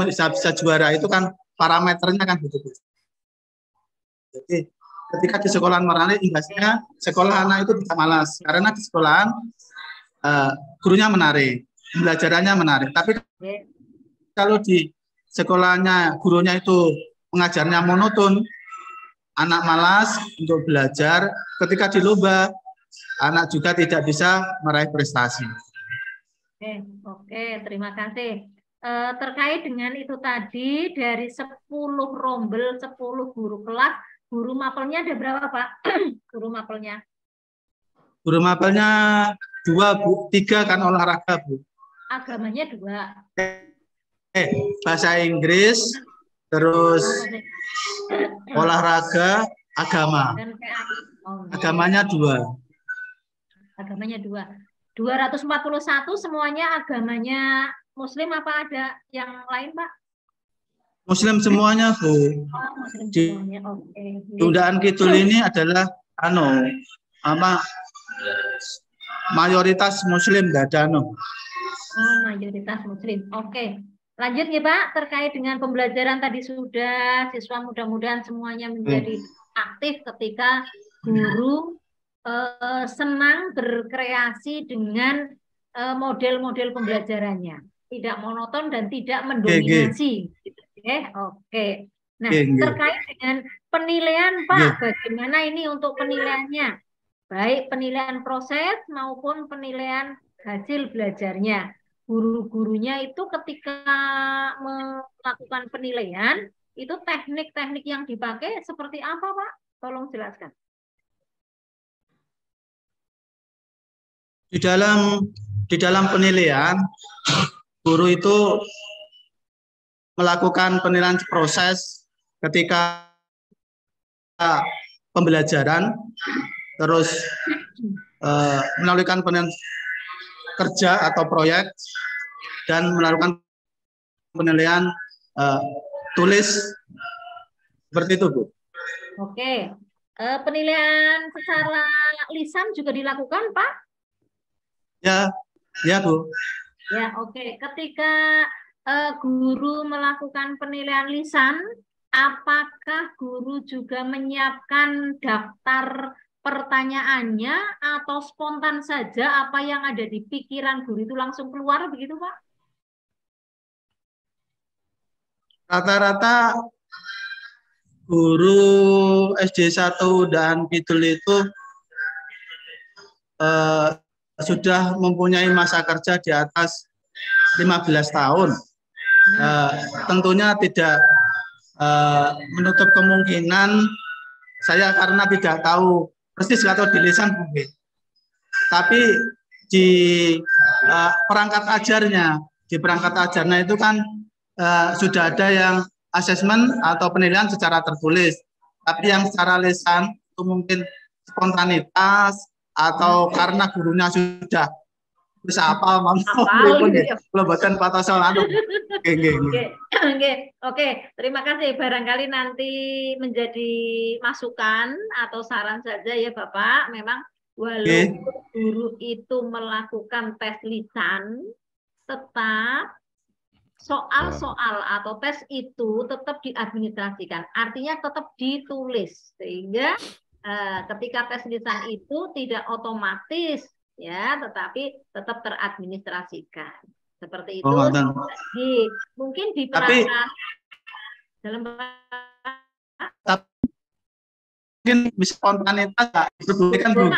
juara itu kan parameternya kan begitu. Jadi ketika di sekolahan menarik, imbasnya sekolah anak itu tidak malas karena di sekolahan gurunya menarik, pembelajarannya menarik. Tapi kalau di sekolahnya gurunya itu mengajarnya monoton, anak malas untuk belajar. Ketika di lomba, anak juga tidak bisa meraih prestasi. Oke, terima kasih. Terkait dengan itu tadi, dari 10 rombel, 10 guru kelas, guru mapelnya ada berapa, Pak? Guru mapelnya? Guru mapelnya 2, Bu. 3 kan olahraga, Bu. Agamanya 2. Bahasa Inggris, terus olahraga, agama. Agamanya 2. Agamanya 2. 241 semuanya agamanya Muslim apa ada yang lain, Pak? Muslim semuanya, Bu. Muslim semuanya. Oke. Tundaan Kidul ini adalah mayoritas Muslim, nggak ada mayoritas Muslim. Oke. Lanjut ya, Pak, terkait dengan pembelajaran tadi sudah, siswa mudah-mudahan semuanya menjadi aktif ketika guru senang berkreasi dengan model-model pembelajarannya, tidak monoton dan tidak mendominasi. Oke. Nah, terkait dengan penilaian, Pak, bagaimana ini untuk penilaiannya? Baik penilaian proses maupun penilaian hasil belajarnya. Guru-gurunya itu ketika melakukan penilaian, itu teknik-teknik yang dipakai seperti apa, Pak? Tolong jelaskan. Di dalam penilaian, guru itu melakukan penilaian proses ketika pembelajaran, terus melakukan penilaian kerja atau proyek, dan melakukan penilaian tulis, seperti itu, Bu. Oke. Penilaian secara lisan juga dilakukan, Pak? Ya, Bu. Ya, oke. Ketika guru melakukan penilaian lisan, apakah guru juga menyiapkan daftar pertanyaannya atau spontan saja apa yang ada di pikiran guru itu langsung keluar begitu, Pak? Rata-rata guru SD 1 dan Kidul itu sudah mempunyai masa kerja di atas 15 tahun. Tentunya tidak menutup kemungkinan saya karena tidak tahu persis atau di lisan mungkin. Tapi di perangkat ajarnya itu kan sudah ada yang asesmen atau penilaian secara tertulis. Tapi yang secara lisan itu mungkin spontanitas atau karena gurunya sudah Wis apal Apal, nggih. Kula boten patosol anu. Oke, terima kasih. Barangkali nanti menjadi masukan atau saran saja ya Bapak. Memang walaupun guru itu melakukan tes lisan, tetap soal-soal atau tes itu tetap diadministrasikan. Artinya tetap ditulis. Sehingga ketika tes lisan itu tidak otomatis ya, tetapi tetap teradministrasikan. Seperti itu. Mungkin di peraturan dalam mungkin bisa spontanitas diperbolehkan Bu.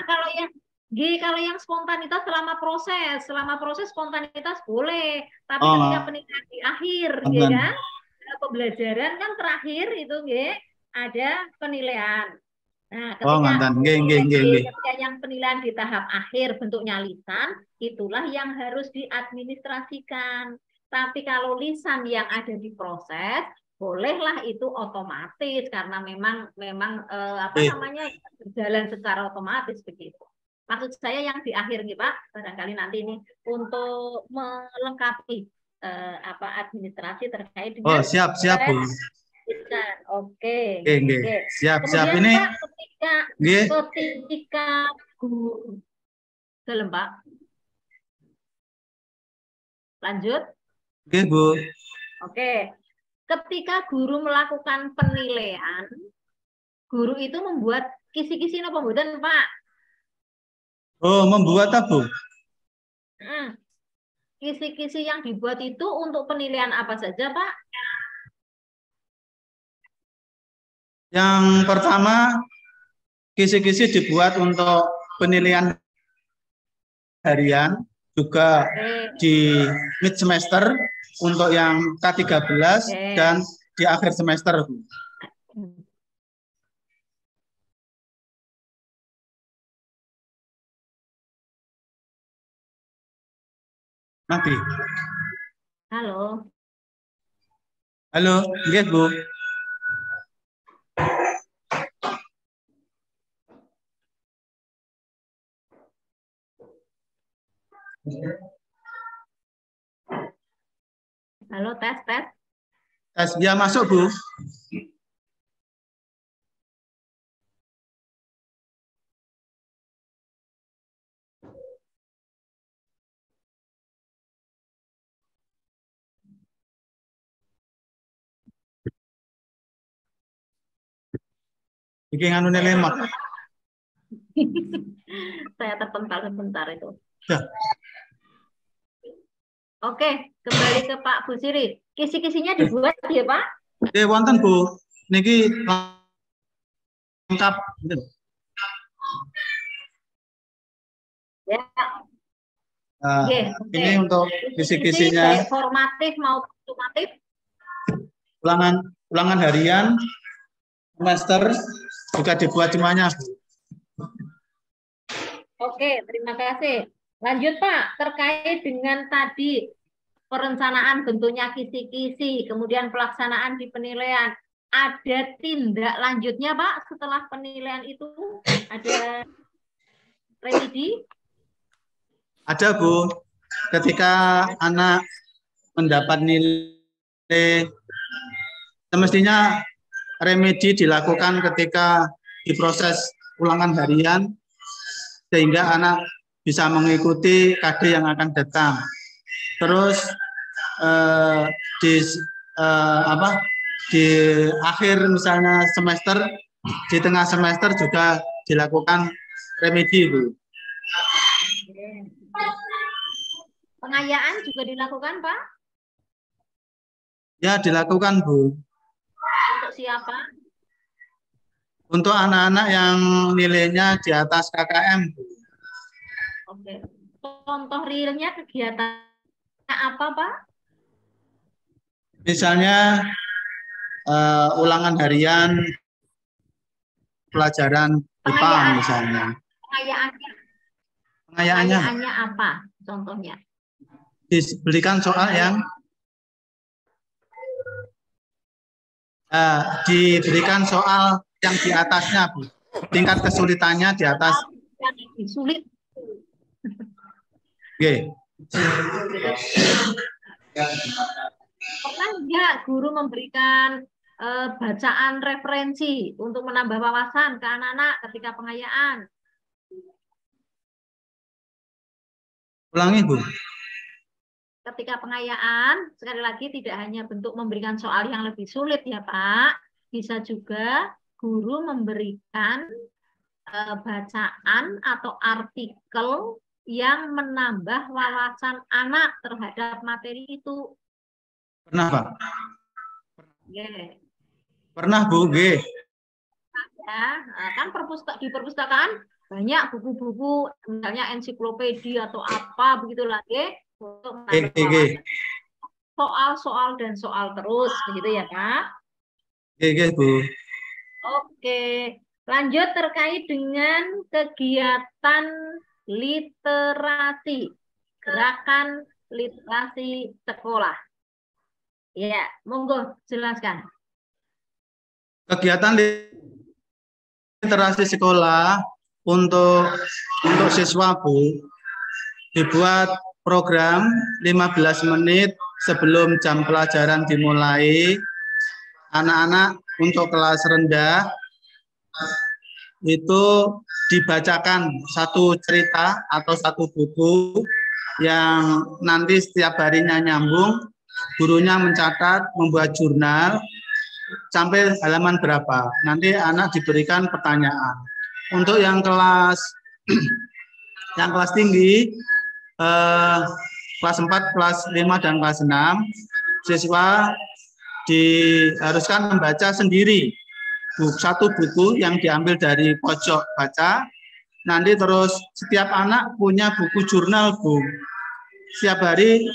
Kalau yang spontanitas selama proses spontanitas boleh, tapi ketika penilaian di akhir, ya kan, pembelajaran kan terakhir itu, ada penilaian. Nah, ketika yang penilaian di tahap akhir bentuknya lisan, itulah yang harus diadministrasikan. Tapi kalau lisan yang ada di proses, bolehlah itu otomatis karena memang berjalan secara otomatis begitu. Maksud saya yang di akhir nih Pak, barangkali nanti ini untuk melengkapi administrasi terkait dengan siap Bu. Oke. Siap ini Pak, ketika guru dalam Pak. Lanjut. Oke Bu. Oke. Ketika guru melakukan penilaian, guru itu membuat kisi-kisi apa mboten Pak? Membuat apa? Kisi-kisi yang dibuat itu untuk penilaian apa saja, Pak? Yang pertama, kisi-kisi dibuat untuk penilaian harian, juga di mid semester untuk yang K13 dan di akhir semester. Nanti. Halo, nggih Bu. Halo, tes. Tes dia masuk Bu. Iki nganu lemot. Saya terpental sebentar itu. Ya. Oke, kembali ke Pak Busiri. Kisi-kisinya dibuat ya Pak? Wonten Bu. Niki lengkap. Ya. Ini untuk kisi-kisinya. Formatif maupun sumatif. Ulangan harian, semester juga dibuat semuanya. Oke, terima kasih. Lanjut Pak, terkait dengan tadi perencanaan bentuknya kisi-kisi, kemudian pelaksanaan di penilaian. Ada tindak lanjutnya Pak setelah penilaian itu? Ada remedi? Ada Bu. Ketika anak mendapat nilai, semestinya remedi dilakukan ketika diproses ulangan harian sehingga anak bisa mengikuti KD yang akan datang. Terus di akhir misalnya semester, di tengah semester juga dilakukan remedi Bu. Pengayaan juga dilakukan Pak? Ya dilakukan Bu. Untuk siapa? Untuk anak-anak yang nilainya di atas KKM. Oke. Contoh realnya kegiatannya apa, Pak? Misalnya ulangan harian pelajaran IPA misalnya. Pengayaannya apa? Contohnya? Diberikan soal yang diberikan soal yang di atasnya, Bu. Tingkat kesulitannya di atas. Yang sulit. Oke. Pernah nggak guru memberikan bacaan referensi untuk menambah wawasan ke anak-anak ketika pengayaan? Ulangi, Bu. Ketika pengayaan, sekali lagi tidak hanya bentuk memberikan soal yang lebih sulit ya Pak, bisa juga guru memberikan bacaan atau artikel yang menambah wawasan anak terhadap materi itu. Pernah, Pak? Yeah. Pernah, Bu. G. Ya, kan di perpustakaan banyak buku-buku, misalnya ensiklopedia atau apa begitulah, untuk soal-soal dan soal terus, begitu ya Pak? Oke, Bu. Oke, lanjut terkait dengan kegiatan literasi, gerakan literasi sekolah. Ya, monggo jelaskan. Kegiatan literasi sekolah untuk siswa, Bu, dibuat program 15 menit sebelum jam pelajaran dimulai. Anak-anak untuk kelas rendah itu dibacakan satu cerita atau satu buku yang nanti setiap harinya nyambung. Gurunya mencatat, membuat jurnal sampai halaman berapa. Nanti anak diberikan pertanyaan. Untuk yang kelas tinggi, kelas 4, kelas 5, dan kelas 6, siswa diharuskan membaca sendiri satu buku yang diambil dari pojok baca. Nanti terus setiap anak punya buku jurnal, Bu. Setiap hari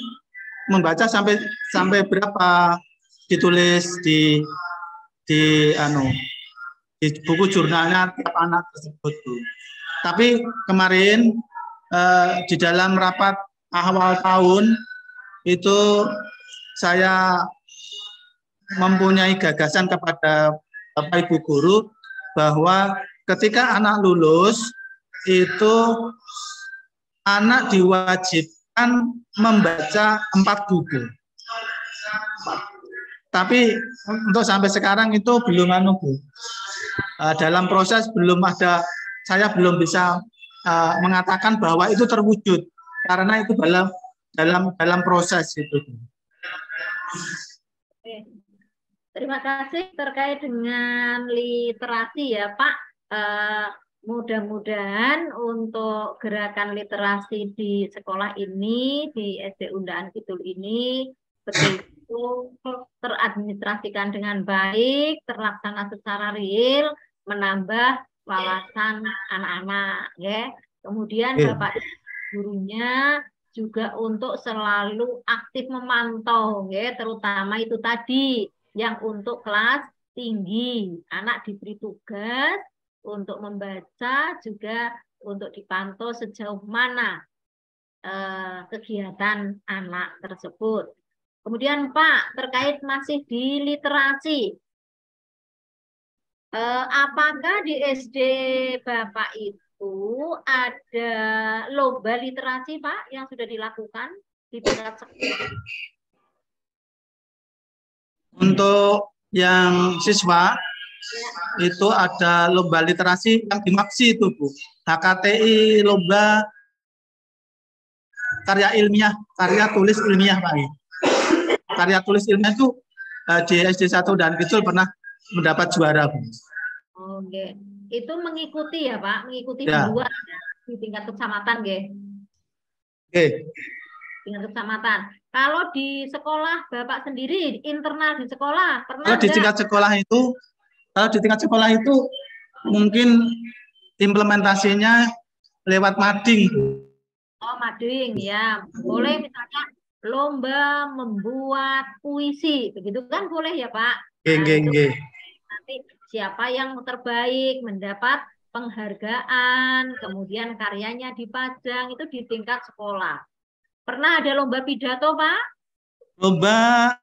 membaca sampai berapa ditulis di buku jurnalnya tiap anak tersebut, Bu. Tapi kemarin di dalam rapat awal tahun itu saya mempunyai gagasan kepada Bapak Ibu guru bahwa ketika anak lulus itu anak diwajibkan membaca 4 buku. Tapi untuk sampai sekarang itu belum Bu. Dalam proses belum ada, saya belum bisa mengatakan bahwa itu terwujud karena itu dalam proses itu. Terima kasih terkait dengan literasi ya Pak. Mudah-mudahan untuk gerakan literasi di sekolah ini, di SD Undaan Kidul ini, betul-betul teradministrasikan dengan baik, terlaksana secara real, menambah wawasan anak-anak. Ya. Kemudian Bapak gurunya juga untuk selalu aktif memantau, ya, terutama itu tadi yang untuk kelas tinggi, anak diberi tugas untuk membaca, juga untuk dipantau sejauh mana kegiatan anak tersebut. Kemudian Pak, terkait masih di literasi, apakah di SD Bapak itu ada lomba literasi Pak yang sudah dilakukan di tingkat sekolah? Untuk yang siswa itu ada lomba literasi yang dimaksi itu, Bu. HKTI, lomba karya ilmiah, karya tulis ilmiah, Pak. Karya tulis ilmiah itu di SD 1 dan Kidul pernah mendapat juara, Bu. Oke. Itu mengikuti ya, Pak? Mengikuti dua di tingkat kecamatan, nggih. Oke. Tingkat kecamatan. Kalau di sekolah Bapak sendiri, internal di sekolah, pernah kalau di tingkat sekolah itu mungkin implementasinya lewat mading. Oh, mading ya. Boleh misalnya lomba membuat puisi, begitu kan boleh ya, Pak? Nanti siapa yang terbaik mendapat penghargaan, kemudian karyanya dipajang, itu di tingkat sekolah. Pernah ada lomba pidato, Pak? Lomba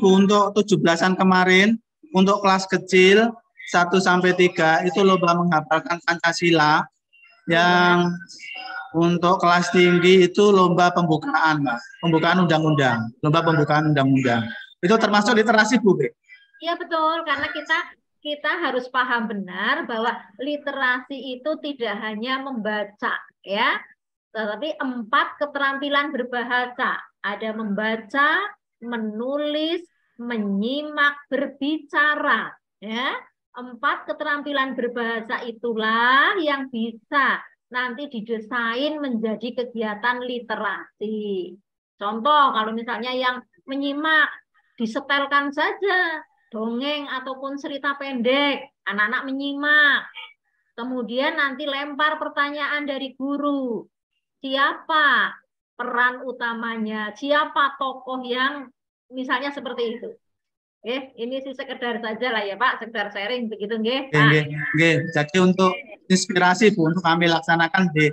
Bu, untuk 17-an kemarin, untuk kelas kecil 1 sampai 3 itu lomba menghafalkan Pancasila yang Untuk kelas tinggi itu lomba pembukaan, Mbak. Pembukaan undang-undang, lomba pembukaan undang-undang. Itu termasuk literasi, Bu. Iya betul, karena kita harus paham benar bahwa literasi itu tidak hanya membaca, ya, tetapi 4 keterampilan berbahasa. Ada membaca, menulis, menyimak, berbicara, ya. 4 keterampilan berbahasa itulah yang bisa nanti didesain menjadi kegiatan literasi. Contoh, kalau misalnya yang menyimak, disetelkan saja dongeng ataupun cerita pendek, anak-anak menyimak. Kemudian nanti lempar pertanyaan dari guru. Siapa peran utamanya? Siapa tokoh yang misalnya seperti itu? Ini sih sekedar saja lah ya Pak, sekedar sharing begitu nggih, Pak. Jadi untuk inspirasi Bu untuk kami laksanakan di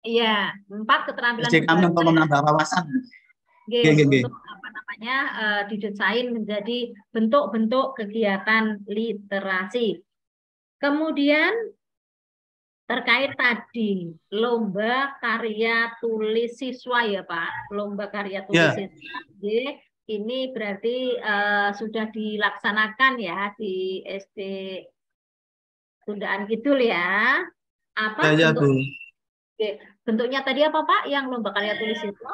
iya, 4 keterampilan kami untuk menambah wawasan. Untuk apa namanya didesain menjadi bentuk-bentuk kegiatan literasi. Kemudian terkait tadi lomba karya tulis siswa ya Pak, lomba karya tulis siswa. Ini berarti sudah dilaksanakan ya di SD Sundaan Kidul ya. Apa bentuknya tadi apa Pak yang lomba karya tulis itu?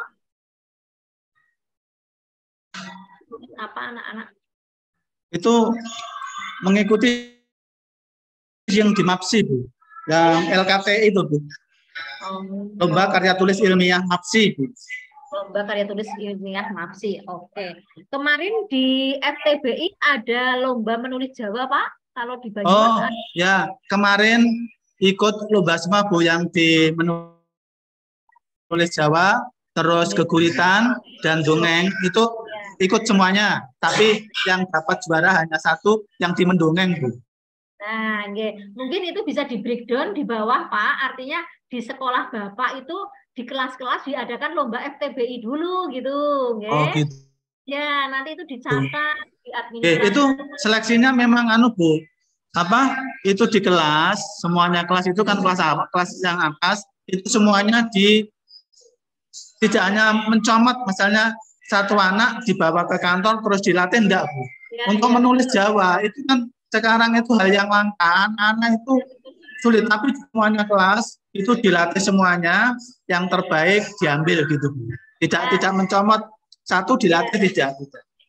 Apa anak-anak? Itu mengikuti yang di MAPSI Bu, yang LKT itu Bu. Lomba karya tulis ilmiah MAPSI Bu. Lomba karya tulis ilmiah MAPSI. Oke. Kemarin di FTBI ada lomba menulis Jawa, Pak? Kalau di Banyumas. Ya, kemarin ikut lomba semua Bu yang di menulis Jawa, terus keguritan dan dongeng itu ikut semuanya. Tapi yang dapat juara hanya 1 yang di mendongeng Bu. Nah, mungkin itu bisa di breakdown di bawah Pak. Artinya di sekolah Bapak itu di kelas-kelas diadakan lomba FTBI dulu gitu, gitu. Ya, nanti itu dicatat di administrasi. Itu seleksinya memang Bu. Itu di kelas, semuanya kelas itu kan kelas yang atas, itu semuanya tidak hanya mencomot misalnya 1 anak dibawa ke kantor terus dilatih enggak Bu. Untuk menulis Jawa itu kan sekarang itu hal yang langka, anak itu sulit, tapi semuanya kelas itu dilatih semuanya, yang terbaik diambil gitu Bu. Tidak mencomot 1 dilatih tidak.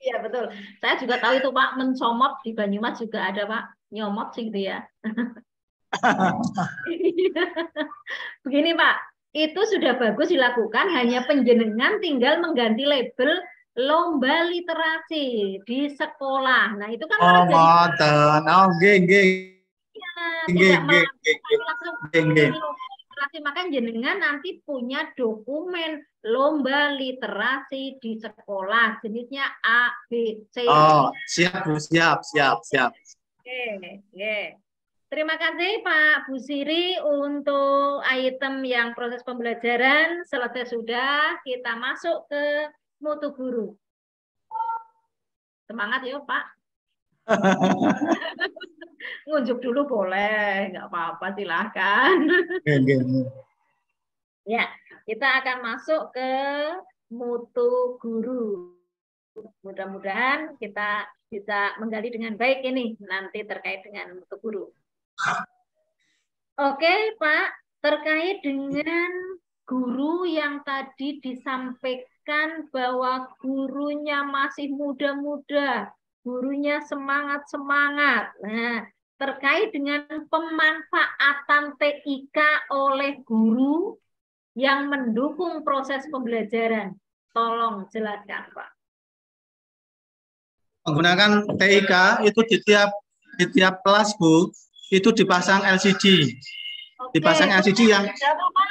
Iya betul. Saya juga tahu itu Pak, mencomot di Banyumas juga ada Pak, nyomot sih gitu ya. Begini Pak, itu sudah bagus dilakukan, hanya penjenengan tinggal mengganti label lomba literasi di sekolah. Nah itu kan maka jenengan nanti punya dokumen lomba literasi di sekolah, jenisnya A, B, C. Siap Bu, siap. Oke. Terima kasih Pak Bu Siri untuk item yang proses pembelajaran selesai sudah. Kita masuk ke mutu guru. Semangat ya Pak. Ngunjuk dulu boleh, nggak apa-apa, silahkan. Ya, kita akan masuk ke mutu guru. Mudah-mudahan kita bisa menggali dengan baik ini nanti terkait dengan mutu guru. Oke, Pak, terkait dengan guru yang tadi disampaikan bahwa gurunya masih muda-muda, gurunya semangat-semangat. Nah, terkait dengan pemanfaatan TIK oleh guru yang mendukung proses pembelajaran. Tolong jelaskan, Pak. Menggunakan TIK itu di tiap kelas, Bu, itu dipasang LCD. Oke, dipasang LCD yang berapa, Pak?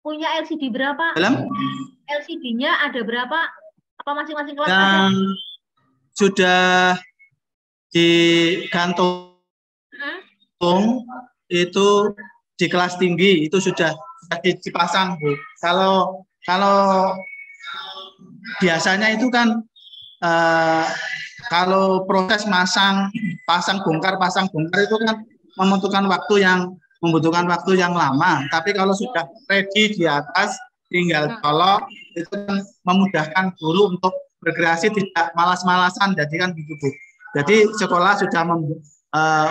Punya LCD berapa? LCD-nya ada berapa? Apa masing-masing kelas yang ada? Sudah digantung itu di kelas tinggi itu sudah dipasang Bu. Kalau biasanya itu kan kalau proses pasang bongkar itu kan membutuhkan waktu yang membutuhkan waktu yang lama. Tapi kalau sudah ready di atas, tinggal colok, itu kan memudahkan guru untuk berkreasi, tidak malas-malasan. Jadi kan gitu Bu. Jadi sekolah sudah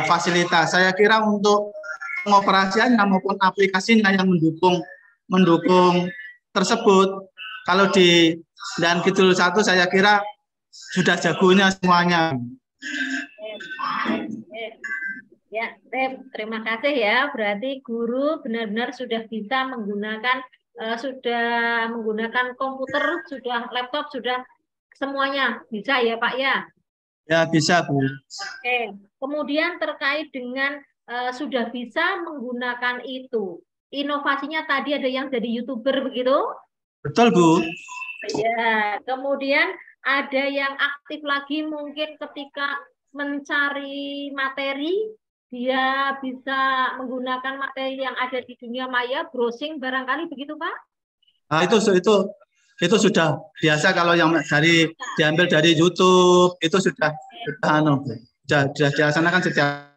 fasilitas. Saya kira untuk pengoperasiannya maupun aplikasinya yang mendukung tersebut, kalau di dan Kidul 1 saya kira sudah jagonya semuanya. Ya, terima kasih ya. Berarti guru benar-benar sudah bisa menggunakan komputer, sudah laptop, sudah semuanya bisa ya Pak ya? Ya bisa Bu. Oke. Kemudian terkait dengan sudah bisa menggunakan itu, inovasinya tadi ada yang jadi YouTuber begitu? Betul Bu. Ya. Kemudian ada yang aktif lagi mungkin ketika mencari materi, dia bisa menggunakan materi yang ada di dunia maya, browsing barangkali begitu Pak? Nah, itu sudah biasa kalau yang diambil dari YouTube, itu sudah dilaksanakan sejak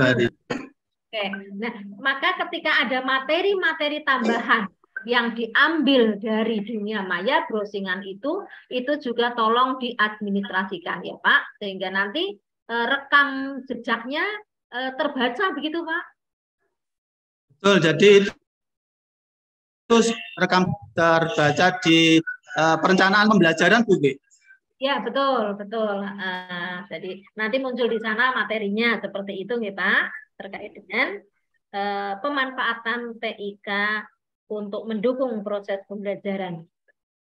hari. Oke. Nah, maka ketika ada materi-materi tambahan yang diambil dari dunia maya, browsingan itu juga tolong diadministrasikan ya Pak, sehingga nanti rekam jejaknya terbaca begitu Pak? Betul, jadi itu rekam terbaca di perencanaan pembelajaran Bu. Ya betul. Jadi nanti muncul di sana materinya seperti itu nih Pak, terkait dengan pemanfaatan TIK untuk mendukung proses pembelajaran.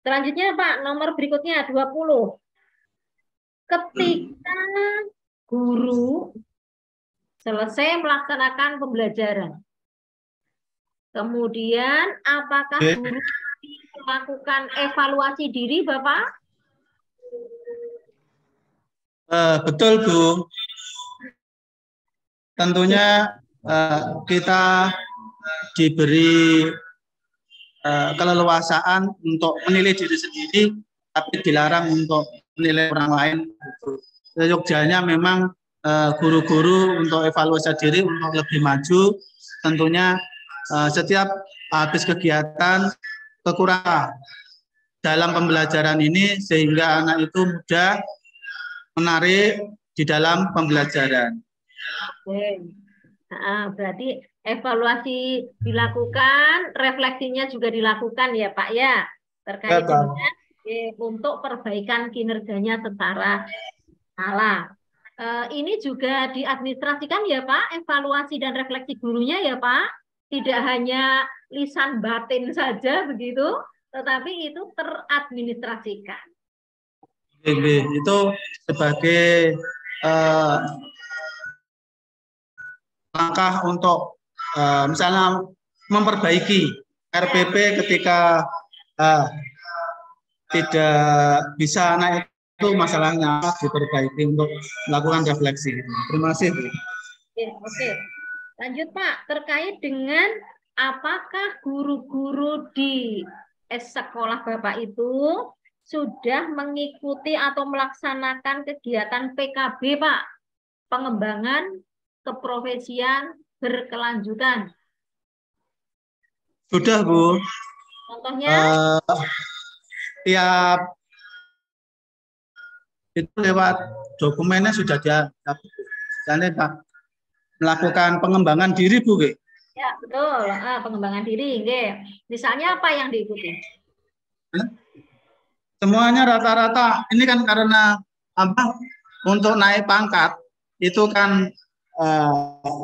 Selanjutnya Pak, nomor berikutnya 20. Ketika guru selesai melaksanakan pembelajaran, kemudian apakah guru melakukan evaluasi diri Bapak? Betul Bu. Tentunya kita diberi keleluasaan untuk menilai diri sendiri, tapi dilarang untuk menilai orang lain. Yogyanya memang guru-guru untuk evaluasi diri untuk lebih maju. Tentunya setiap habis kegiatan kekurangan dalam pembelajaran ini sehingga anak itu mudah menarik di dalam pembelajaran. Oke. Nah, berarti evaluasi dilakukan, refleksinya juga dilakukan ya Pak ya, terkait dengan untuk perbaikan kinerjanya secara salah. Ini juga diadministrasikan ya Pak, evaluasi dan refleksi gurunya ya Pak, tidak hanya lisan batin saja begitu, tetapi itu teradministrasikan. Itu sebagai langkah untuk misalnya memperbaiki RPP ketika tidak bisa anak itu masalahnya diperbaiki untuk melakukan refleksi. Terima kasih. Oke. Lanjut Pak, terkait dengan apakah guru-guru di sekolah Bapak itu sudah mengikuti atau melaksanakan kegiatan PKB Pak, pengembangan keprofesian berkelanjutan? Sudah Bu. Contohnya? Tiap itu lewat dokumennya sudah dan Pak melakukan pengembangan diri Bu. Ya betul, pengembangan diri. Misalnya apa yang diikuti? Semuanya rata-rata ini kan karena untuk naik pangkat itu kan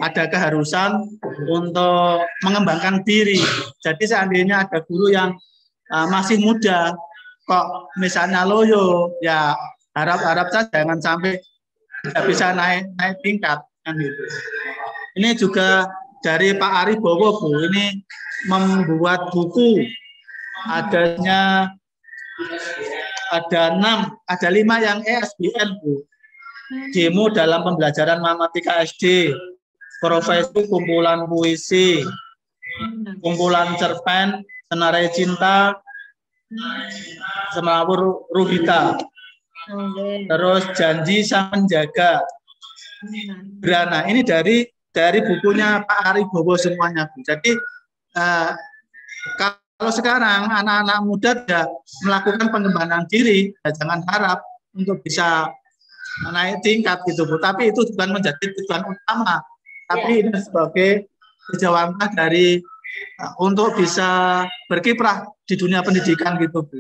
ada keharusan untuk mengembangkan diri. Jadi seandainya ada guru yang masih muda kok misalnya loyo, ya harap saja jangan sampai tidak bisa naik tingkat kan gitu. Ini juga dari Pak Ari Bowo Bu, ini membuat buku ada 5 yang ESBN Bu. Demo dalam pembelajaran matematika SD, profesi kumpulan puisi, kumpulan cerpen, senarai cinta, semawur ruhita, terus janji sang penjaga, berana. Ini dari dari bukunya Pak Aribowo semuanya, Bu. Jadi kalau sekarang anak-anak muda tidak melakukan pengembangan diri, ya jangan harap untuk bisa naik tingkat gitu, Bu. Tapi itu bukan menjadi tujuan utama. Tapi ini sebagai kerja dari untuk bisa berkiprah di dunia pendidikan gitu, Bu.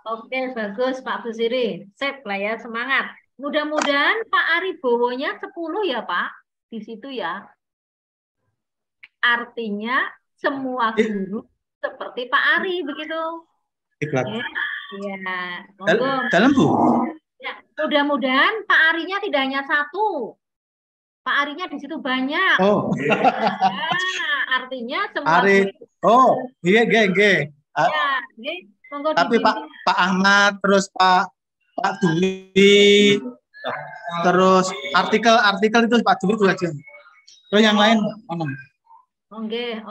Oke, bagus Pak Busiri. Sip lah ya, semangat. Mudah-mudahan Pak Aribowo-nya 10 ya, Pak. Di situ ya. Artinya semua guru seperti Pak Ari begitu. Ya, dalam Bu. Ya, mudah-mudahan Pak Arinya tidak hanya 1. Pak Arinya di situ banyak. Oh. Nah, artinya semua Ari. Oh, iya. Ya, tapi Pak Ahmad, terus Pak Dwi, terus artikel itu Pak Dwi juga. Terus yang lain mana? Oke.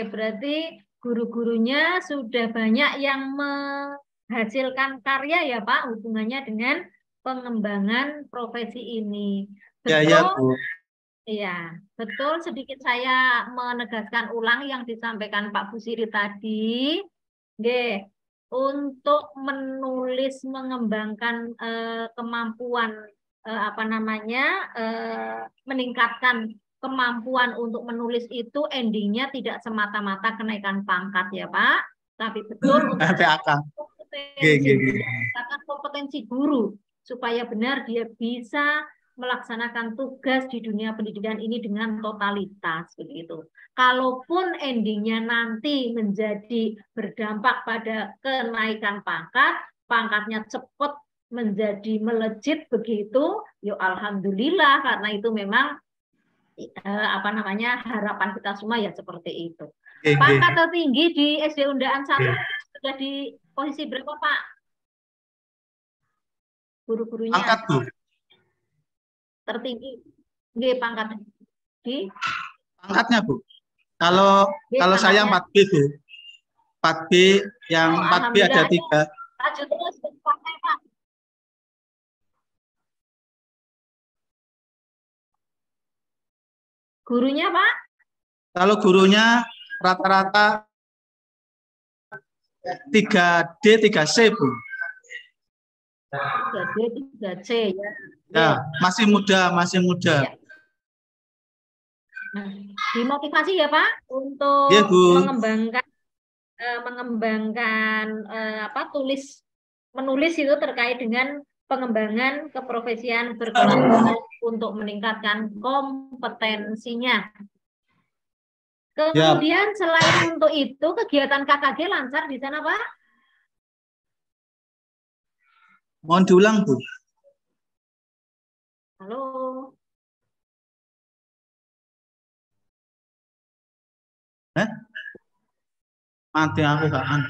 Berarti guru-gurunya sudah banyak yang menghasilkan karya ya Pak, hubungannya dengan pengembangan profesi ini. Betul? Ya, Bu. Iya, betul. Sedikit saya menegaskan ulang yang disampaikan Pak Busiri tadi. Untuk menulis, mengembangkan kemampuan meningkatkan kemampuan untuk menulis itu endingnya tidak semata-mata kenaikan pangkat ya Pak, tapi betul untuk kompetensi guru supaya benar dia bisa melaksanakan tugas di dunia pendidikan ini dengan totalitas begitu. Kalaupun endingnya nanti menjadi berdampak pada kenaikan pangkat, pangkatnya cepat menjadi melejit begitu, ya alhamdulillah karena itu memang harapan kita semua ya seperti itu. Pangkat tertinggi di SD Undaan 1 sudah di posisi berapa Pak? Guru-gurunya. Pangkat Bu. Tertinggi pangkat di pangkatnya Bu. Kalau saya 4B Bu. 4B yang 4B ada 3. Lanjut terus Pak. Gurunya Pak? Kalau gurunya rata-rata 3D 3C Bu. 3D 3C ya. Ya, masih muda. Ya. Nah, dimotivasi ya Pak untuk mengembangkan menulis itu terkait dengan pengembangan keprofesian berkelanjutan untuk meningkatkan kompetensinya. Kemudian selain untuk itu kegiatan KKG lancar di sana Pak? Mohon diulang Bu. Halo. Mati aku kan.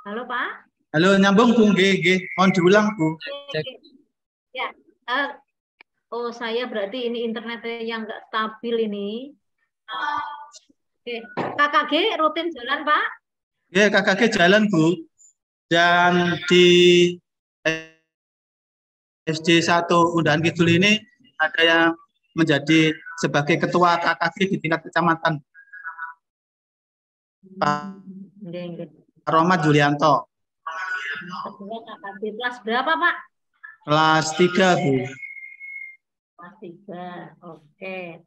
Halo Pak. Halo nyambung Bu. Mohon diulang Bu. Ya. Saya berarti ini internetnya yang nggak stabil ini. Oke. KKG rutin jalan Pak? Ya KKG jalan Bu. Dan di SD 1 Undaan Kidul ini ada yang menjadi sebagai ketua KKG di tingkat kecamatan. Pak Rohmat Julianto. Ketua KKG kelas berapa Pak? Kelas 3 Bu. Kelas 3, oke.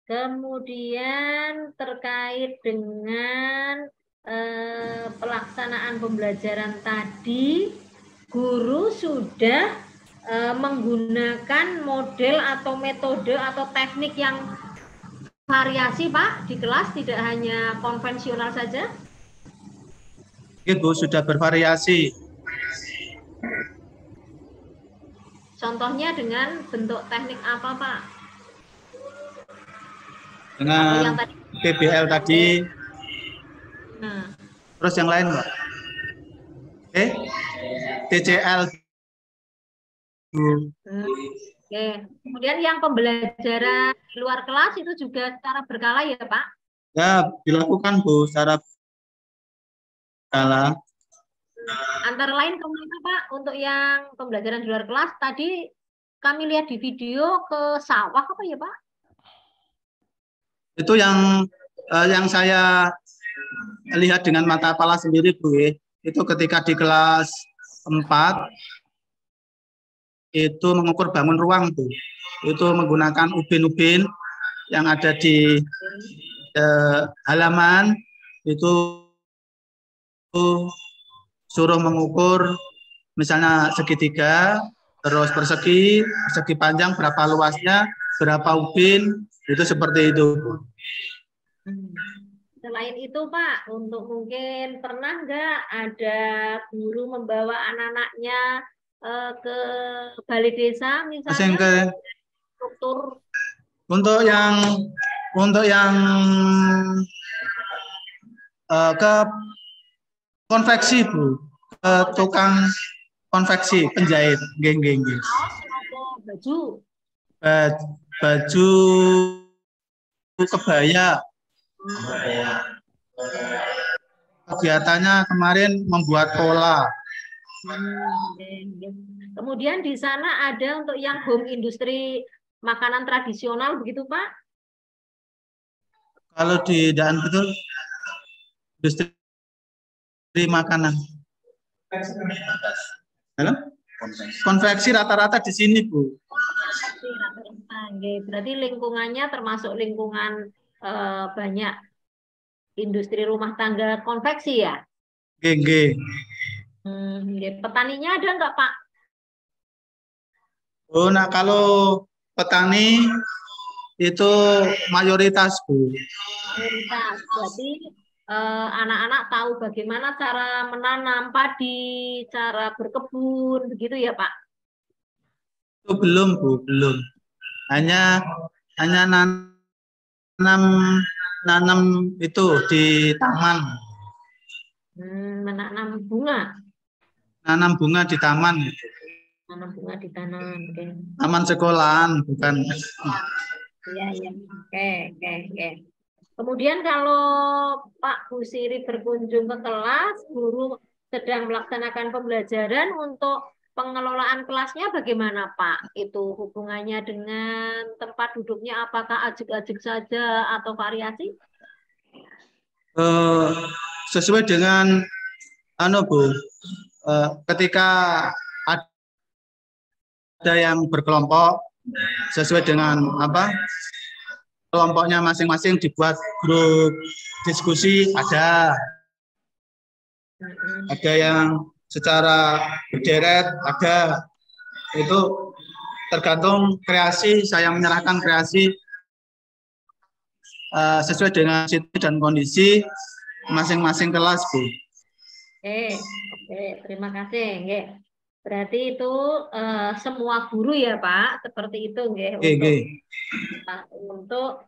Kemudian terkait dengan pelaksanaan pembelajaran tadi, guru sudah menggunakan model atau metode atau teknik yang variasi Pak di kelas, tidak hanya konvensional saja? Oke Bu, sudah bervariasi. Contohnya dengan bentuk teknik apa Pak? Dengan PBL tadi. Nah. Terus yang lain Pak? TCL. Oke. Kemudian yang pembelajaran di luar kelas itu juga secara berkala ya Pak? Ya, dilakukan Bu secara berkala. Antara lain kemana Pak? Untuk yang pembelajaran di luar kelas tadi kami lihat di video ke sawah apa ya Pak? Itu yang saya lihat dengan mata kepala sendiri Bu. Itu ketika di kelas 4 itu mengukur bangun ruang Bu. Itu menggunakan ubin-ubin yang ada di halaman, itu suruh mengukur misalnya segitiga, terus persegi panjang berapa luasnya, berapa ubin, itu seperti itu. Selain itu Pak, untuk mungkin pernah nggak ada guru membawa anak-anaknya ke balai desa misalnya struktur untuk yang ke konveksi Bu, ke tukang konveksi penjahit, geng. Baju kebaya. Kegiatannya kemarin membuat pola. Kemudian di sana ada untuk yang home industri makanan tradisional begitu Pak? Kalau di Daan betul industri makanan. Halo? Konveksi rata-rata di sini Bu. Berarti lingkungannya termasuk lingkungan banyak industri rumah tangga konveksi ya? GG. Petaninya ada nggak Pak? Oh, nah kalau petani itu mayoritas Bu. Mayoritas, berarti anak-anak tahu bagaimana cara menanam padi, cara berkebun, begitu ya Pak? Itu belum Bu, belum. Hanya nanam itu di taman. Menanam bunga. Nanam bunga di taman. Nanam bunga di taman. Okay. Taman sekolahan, bukan. Iya. Oke. Kemudian kalau Pak Bu Siri berkunjung ke kelas, guru sedang melaksanakan pembelajaran untuk pengelolaan kelasnya bagaimana Pak? Itu hubungannya dengan tempat duduknya apakah ajak-ajak saja atau variasi? Sesuai dengan Bu, ketika ada yang berkelompok sesuai dengan kelompoknya masing-masing dibuat grup diskusi, ada yang secara berderet, ada, itu tergantung kreasi. Saya menyerahkan kreasi sesuai dengan situasi dan kondisi masing-masing kelas Bu. Oke, terima kasih. Berarti itu semua guru ya Pak, seperti itu untuk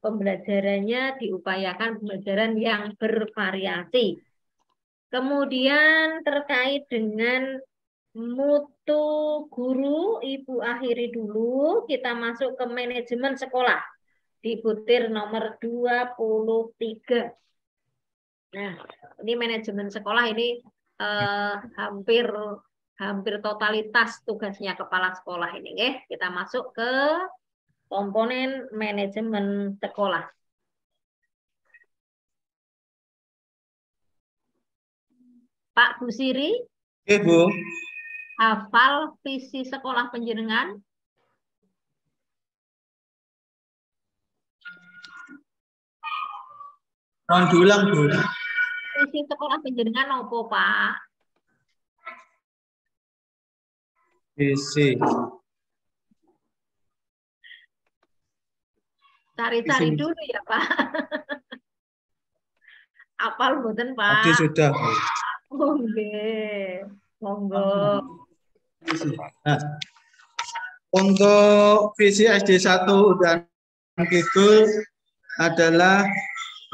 pembelajarannya diupayakan pembelajaran yang bervariasi. Kemudian terkait dengan mutu guru, Ibu akhiri dulu, kita masuk ke manajemen sekolah di butir nomor 23. Nah, ini manajemen sekolah ini hampir totalitas tugasnya kepala sekolah ini. Kita masuk ke komponen manajemen sekolah. Pak Bu Siri, Bu. Hafal visi sekolah panjenengan? Mohon diulang Bu. Visi sekolah panjenengan apa Pak? Visi. Cari-cari dulu ya Pak. Apal mboten Pak? Tadi sudah. Monggo. Nah, untuk visi SD 1 dan Kidul adalah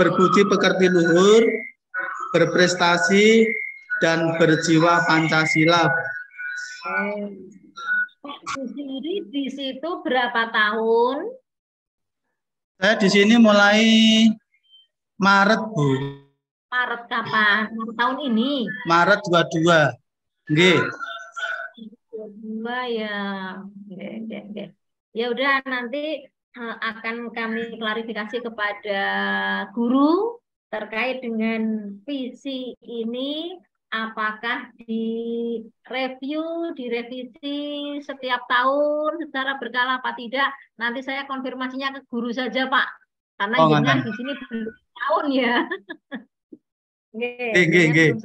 berbudi pekerti luhur, berprestasi, dan berjiwa Pancasila. Pak Bu Siri di situ berapa tahun? Saya di sini mulai Maret Bu. Maret kapan? Tahun ini? Maret 22. Nggih. 22 ya. Oke. Ya udah, nanti akan kami klarifikasi kepada guru terkait dengan visi ini, apakah direvisi setiap tahun secara berkala apa tidak. Nanti saya konfirmasinya ke guru saja, Pak. Karena jenengan di sini belum tahun ya. Nggih.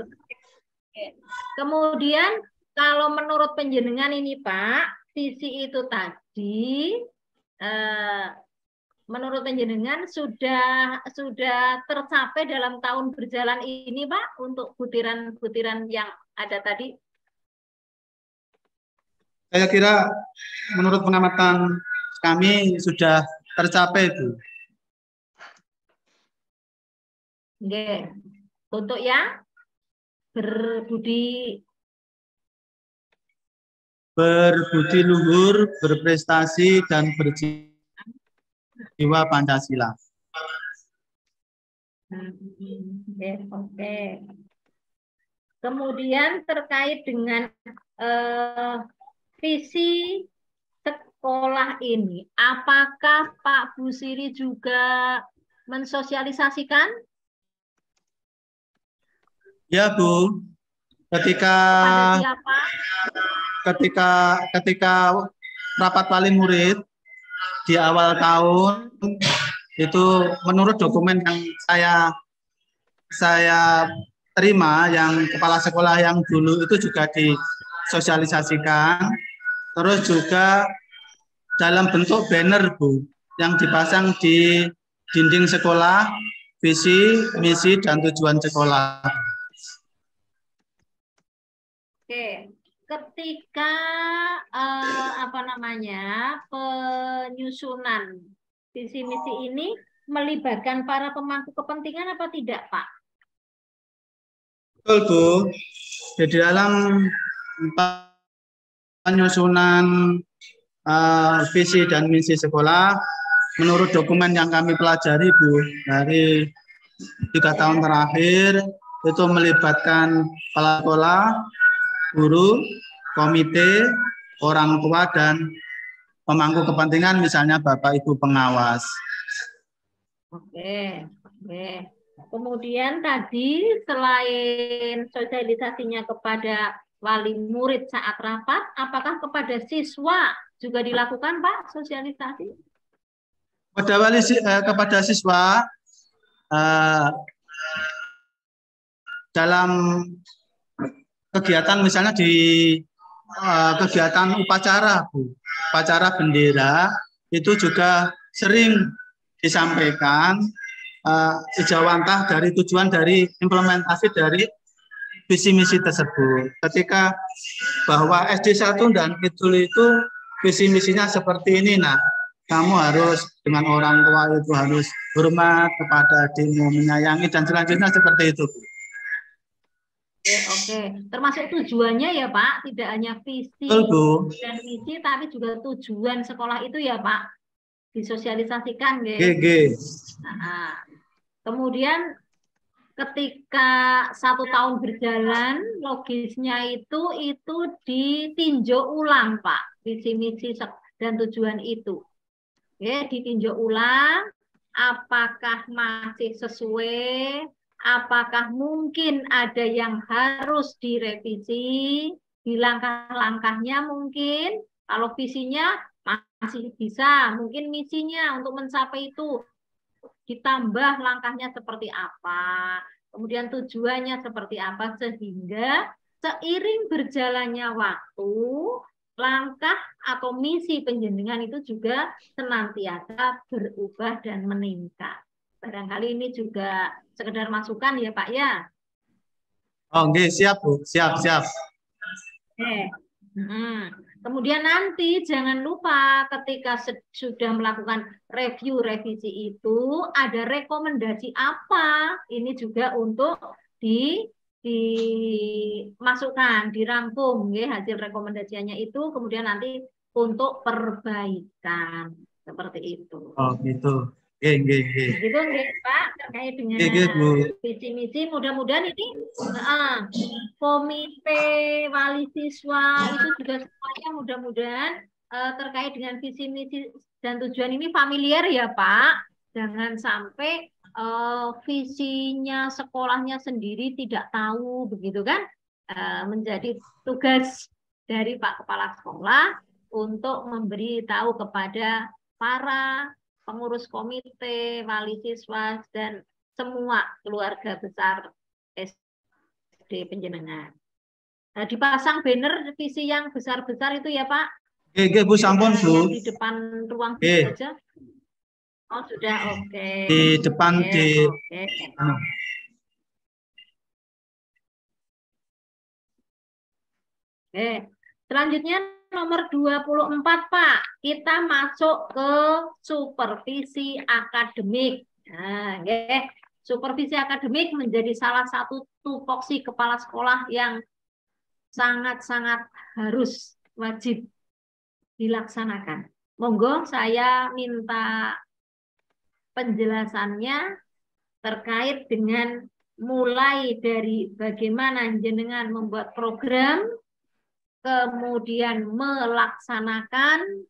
Kemudian kalau menurut penjenengan ini, Pak, visi itu tadi menurut penjenengan sudah tercapai dalam tahun berjalan ini, Pak, untuk butiran-butiran yang ada tadi? Saya kira menurut pengamatan kami sudah tercapai, Bu. Oke. Untuk yang berbudi luhur, berprestasi, dan berjiwa Pancasila. Oke. Kemudian terkait dengan visi sekolah ini, apakah Pak Busiri juga mensosialisasikan? Ya, Bu. Ketika rapat wali murid di awal tahun itu, menurut dokumen yang saya terima, yang kepala sekolah yang dulu itu juga disosialisasikan, terus juga dalam bentuk banner, Bu, yang dipasang di dinding sekolah, visi, misi, dan tujuan sekolah. Oke, ketika penyusunan visi misi ini melibatkan para pemangku kepentingan apa tidak, Pak? Betul, Bu. Di dalam penyusunan visi dan misi sekolah, menurut dokumen yang kami pelajari, Bu, dari 3 tahun terakhir, itu melibatkan kepala sekolah, guru, komite, orang tua, dan pemangku kepentingan, misalnya Bapak Ibu pengawas. Oke. Kemudian tadi selain sosialisasinya kepada wali murid saat rapat, apakah kepada siswa juga dilakukan, Pak, sosialisasi? Kepada siswa dalam kegiatan, misalnya di kegiatan upacara, Bu, upacara bendera, itu juga sering disampaikan ijawantah dari tujuan dari implementasi dari visi misi tersebut. Ketika bahwa SD 1 dan Kidul itu visi misinya seperti ini, nah, kamu harus dengan orang tua itu harus hormat kepada adikmu, menyayangi, dan selanjutnya seperti itu, Bu. Oke. Termasuk tujuannya ya, Pak, tidak hanya visi dan misi, tapi juga tujuan sekolah itu ya, Pak, disosialisasikan, Nah, kemudian ketika 1 tahun berjalan, logisnya itu ditinjau ulang, Pak, visi misi dan tujuan itu. Ditinjau ulang, apakah masih sesuai? Apakah mungkin ada yang harus direvisi di langkah-langkahnya mungkin? Kalau visinya masih bisa, mungkin misinya untuk mencapai itu ditambah langkahnya seperti apa, kemudian tujuannya seperti apa, sehingga seiring berjalannya waktu, langkah atau misi penjenengan itu juga senantiasa berubah dan meningkat. Barangkali ini juga sekedar masukan ya, Pak, ya. Oke, siap, Bu. Siap. Oke. Kemudian nanti jangan lupa ketika sudah melakukan revisi itu, ada rekomendasi apa, ini juga untuk dimasukkan, dirangkum hasil rekomendasinya itu, kemudian nanti untuk perbaikan, seperti itu. Oh, gitu. Gitu nggih, Pak, terkait dengan visi misi. Mudah-mudahan ini komite wali siswa itu juga semuanya mudah-mudahan terkait dengan visi misi dan tujuan ini familiar ya, Pak. Jangan sampai visinya sekolahnya sendiri tidak tahu, begitu kan? Menjadi tugas dari Pak Kepala Sekolah untuk memberitahu kepada para pengurus komite, wali siswa, dan semua keluarga besar SD Penjenengan. Dipasang banner visi yang besar-besar itu ya, Pak? Bu, sampun, Bu. Di depan ruang guru aja. Oh, sudah, oke. Di depan di... Selanjutnya nomor 24, Pak. Kita masuk ke supervisi akademik. Nah, supervisi akademik menjadi salah satu tupoksi kepala sekolah yang sangat-sangat harus wajib dilaksanakan. Monggo saya minta penjelasannya terkait dengan mulai dari bagaimana jenengan membuat program, kemudian melaksanakan,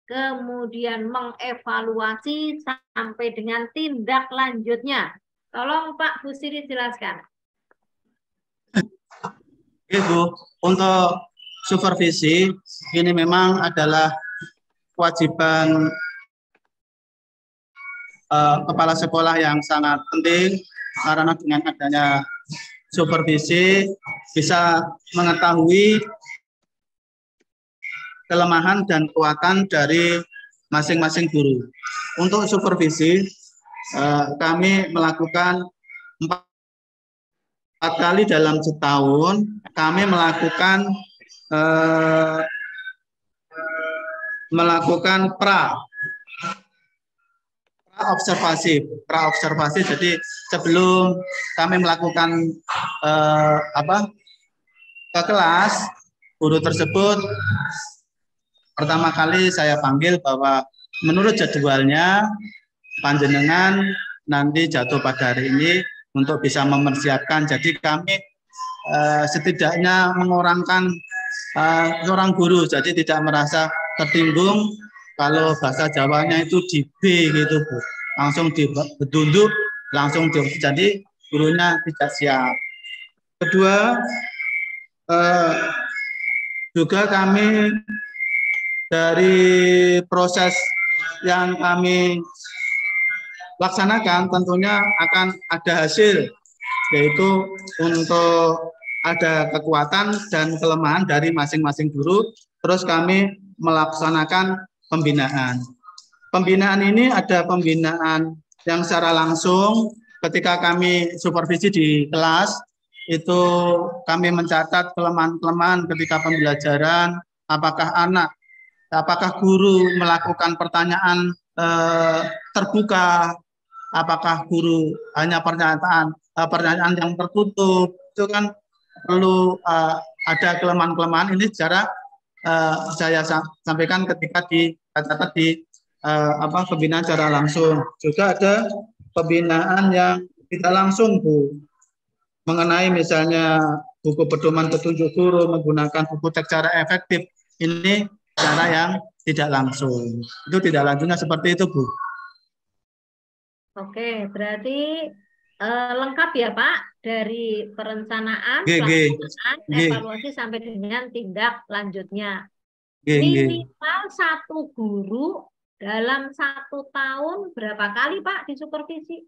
kemudian mengevaluasi sampai dengan tindak lanjutnya. Tolong Pak Busiri jelaskan. Bu, untuk supervisi ini memang adalah kewajiban kepala sekolah yang sangat penting, karena dengan adanya supervisi bisa mengetahui kelemahan dan kekuatan dari masing-masing guru. Untuk supervisi kami melakukan 4 kali dalam setahun. Kami melakukan pra-observasi. Jadi sebelum kami melakukan ke kelas, guru tersebut pertama kali saya panggil bahwa menurut jadwalnya panjenengan nanti jatuh pada hari ini untuk bisa mempersiapkan. Jadi kami setidaknya mengurangkan seorang guru, jadi tidak merasa tertinggung kalau bahasa Jawanya itu di B gitu, Bu. Langsung dibedunduk, langsung jadi gurunya tidak siap. Kedua, juga kami dari proses yang kami laksanakan tentunya akan ada hasil, yaitu untuk ada kekuatan dan kelemahan dari masing-masing guru. Terus kami melaksanakan pembinaan. Pembinaan ini ada pembinaan yang secara langsung ketika kami supervisi di kelas, itu kami mencatat kelemahan-kelemahan ketika pembelajaran, apakah guru melakukan pertanyaan terbuka, apakah guru hanya pertanyaan yang tertutup. Itu kan perlu ada kelemahan-kelemahan. Ini secara saya sampaikan ketika dicatat di pembinaan secara langsung. Juga ada pembinaan yang tidak langsung, Bu, mengenai misalnya buku pedoman petunjuk guru, menggunakan buku teks secara efektif. Ini cara yang tidak langsung. Itu tidak langsungnya seperti itu, Bu. Oke, berarti lengkap ya, Pak, dari perencanaan, pelaksanaan, evaluasi sampai dengan tindak lanjutnya. Minimal satu guru dalam 1 tahun berapa kali, Pak, disupervisi?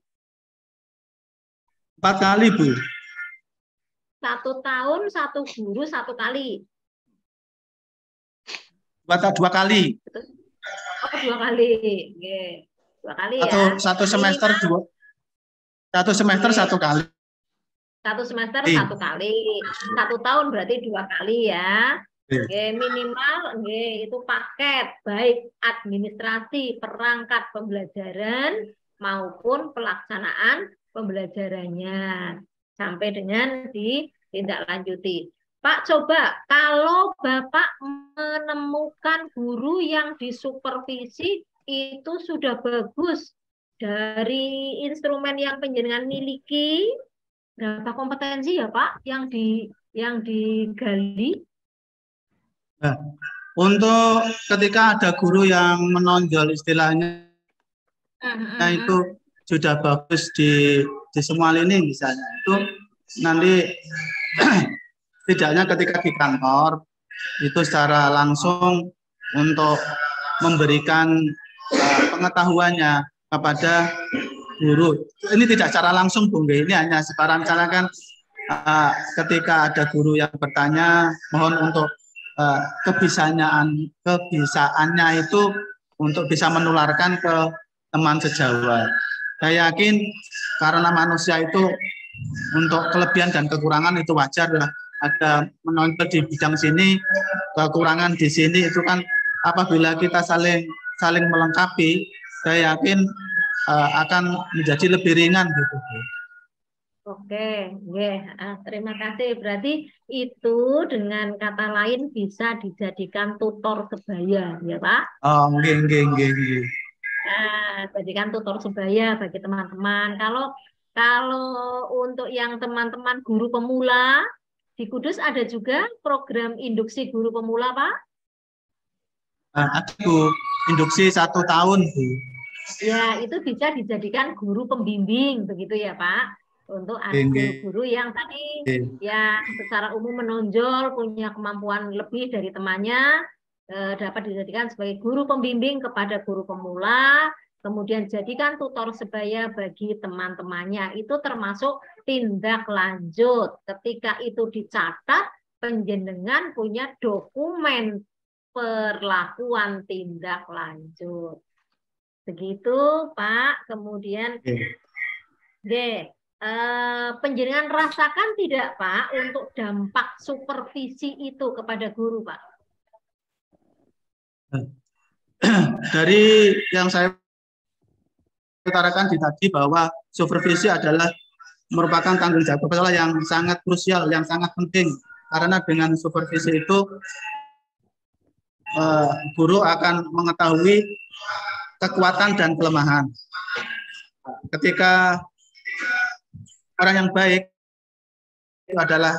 4 kali, Bu. 1 tahun 1 guru 1 kali. 2 kali. Oh, 2 kali. Oke. 2 kali ya. Satu semester 2. 1 semester 1 kali. 1 semester 1 kali. 1 tahun berarti 2 kali ya. Oke, minimal itu paket baik administrasi perangkat pembelajaran maupun pelaksanaan pembelajarannya sampai dengan ditindaklanjuti. Pak, coba kalau Bapak menemukan guru yang disupervisi itu sudah bagus, dari instrumen yang penjenengan miliki, berapa kompetensi ya Pak yang digali? Nah, untuk ketika ada guru yang menonjol istilahnya itu sudah bagus di semua lini misalnya, itu nanti tidaknya ketika di kantor itu secara langsung untuk memberikan pengetahuannya kepada guru. Ini tidak secara langsung, Bung. Ini hanya sekarang misalkan ketika ada guru yang bertanya, mohon untuk kebisaannya itu untuk bisa menularkan ke teman sejawat. Saya yakin karena manusia itu untuk kelebihan dan kekurangan itu wajar lah. Ada menonjol di bidang sini, kekurangan di sini, itu kan apabila kita saling melengkapi, saya yakin akan menjadi lebih ringan gitu. Oke, terima kasih. Berarti itu dengan kata lain bisa dijadikan tutor sebaya, ya Pak? Oh, nggih. Nah, jadikan tutor sebaya bagi teman-teman. Kalau untuk yang teman-teman guru pemula, di Kudus ada juga program induksi guru pemula, Pak? Ada, Bu. Induksi 1 tahun, Bu. Ya, itu bisa dijadikan guru pembimbing, begitu ya, Pak? Untuk guru-guru yang tadi yang secara umum menonjol, punya kemampuan lebih dari temannya, dapat dijadikan sebagai guru pembimbing kepada guru pemula, kemudian jadikan tutor sebaya bagi teman-temannya. Itu termasuk tindak lanjut. Ketika itu dicatat, penjenengan punya dokumen perlakuan tindak lanjut. Begitu, Pak. Kemudian, penjenengan rasakan tidak, Pak, untuk dampak supervisi itu kepada guru, Pak? Dari yang saya utarakan tadi bahwa supervisi adalah merupakan tanggung jawab kepala yang sangat krusial, yang sangat penting. Karena dengan supervisi itu guru akan mengetahui kekuatan dan kelemahan. Ketika orang yang baik itu adalah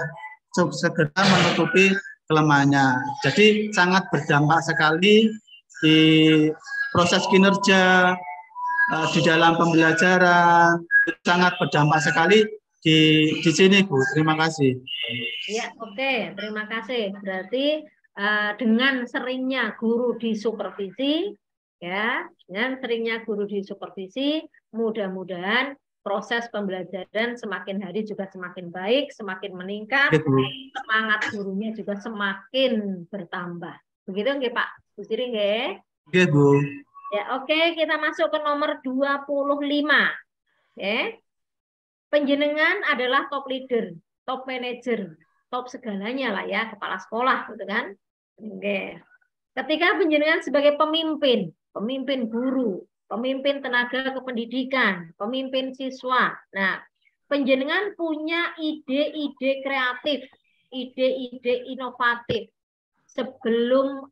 segera menutupi kelemahannya. Jadi sangat berdampak sekali di proses kinerja, di dalam pembelajaran, sangat berdampak sekali di sini, Bu. Terima kasih. Ya, oke. Terima kasih. Berarti dengan seringnya guru disupervisi, ya, dengan seringnya guru disupervisi, mudah-mudahan proses pembelajaran semakin hari juga semakin baik, semakin meningkat, semangat gurunya juga semakin bertambah. Begitu nggih, Pak? Bu Siri nggih? Nggih, Bu. Ya, oke, kita masuk ke nomor 25. Oke. Panjenengan adalah top leader, top manager, top segalanya lah ya, kepala sekolah gitu kan. Oke. Ketika panjenengan sebagai pemimpin guru, pemimpin tenaga kependidikan, pemimpin siswa. Nah, panjenengan punya ide-ide kreatif, ide-ide inovatif. Sebelum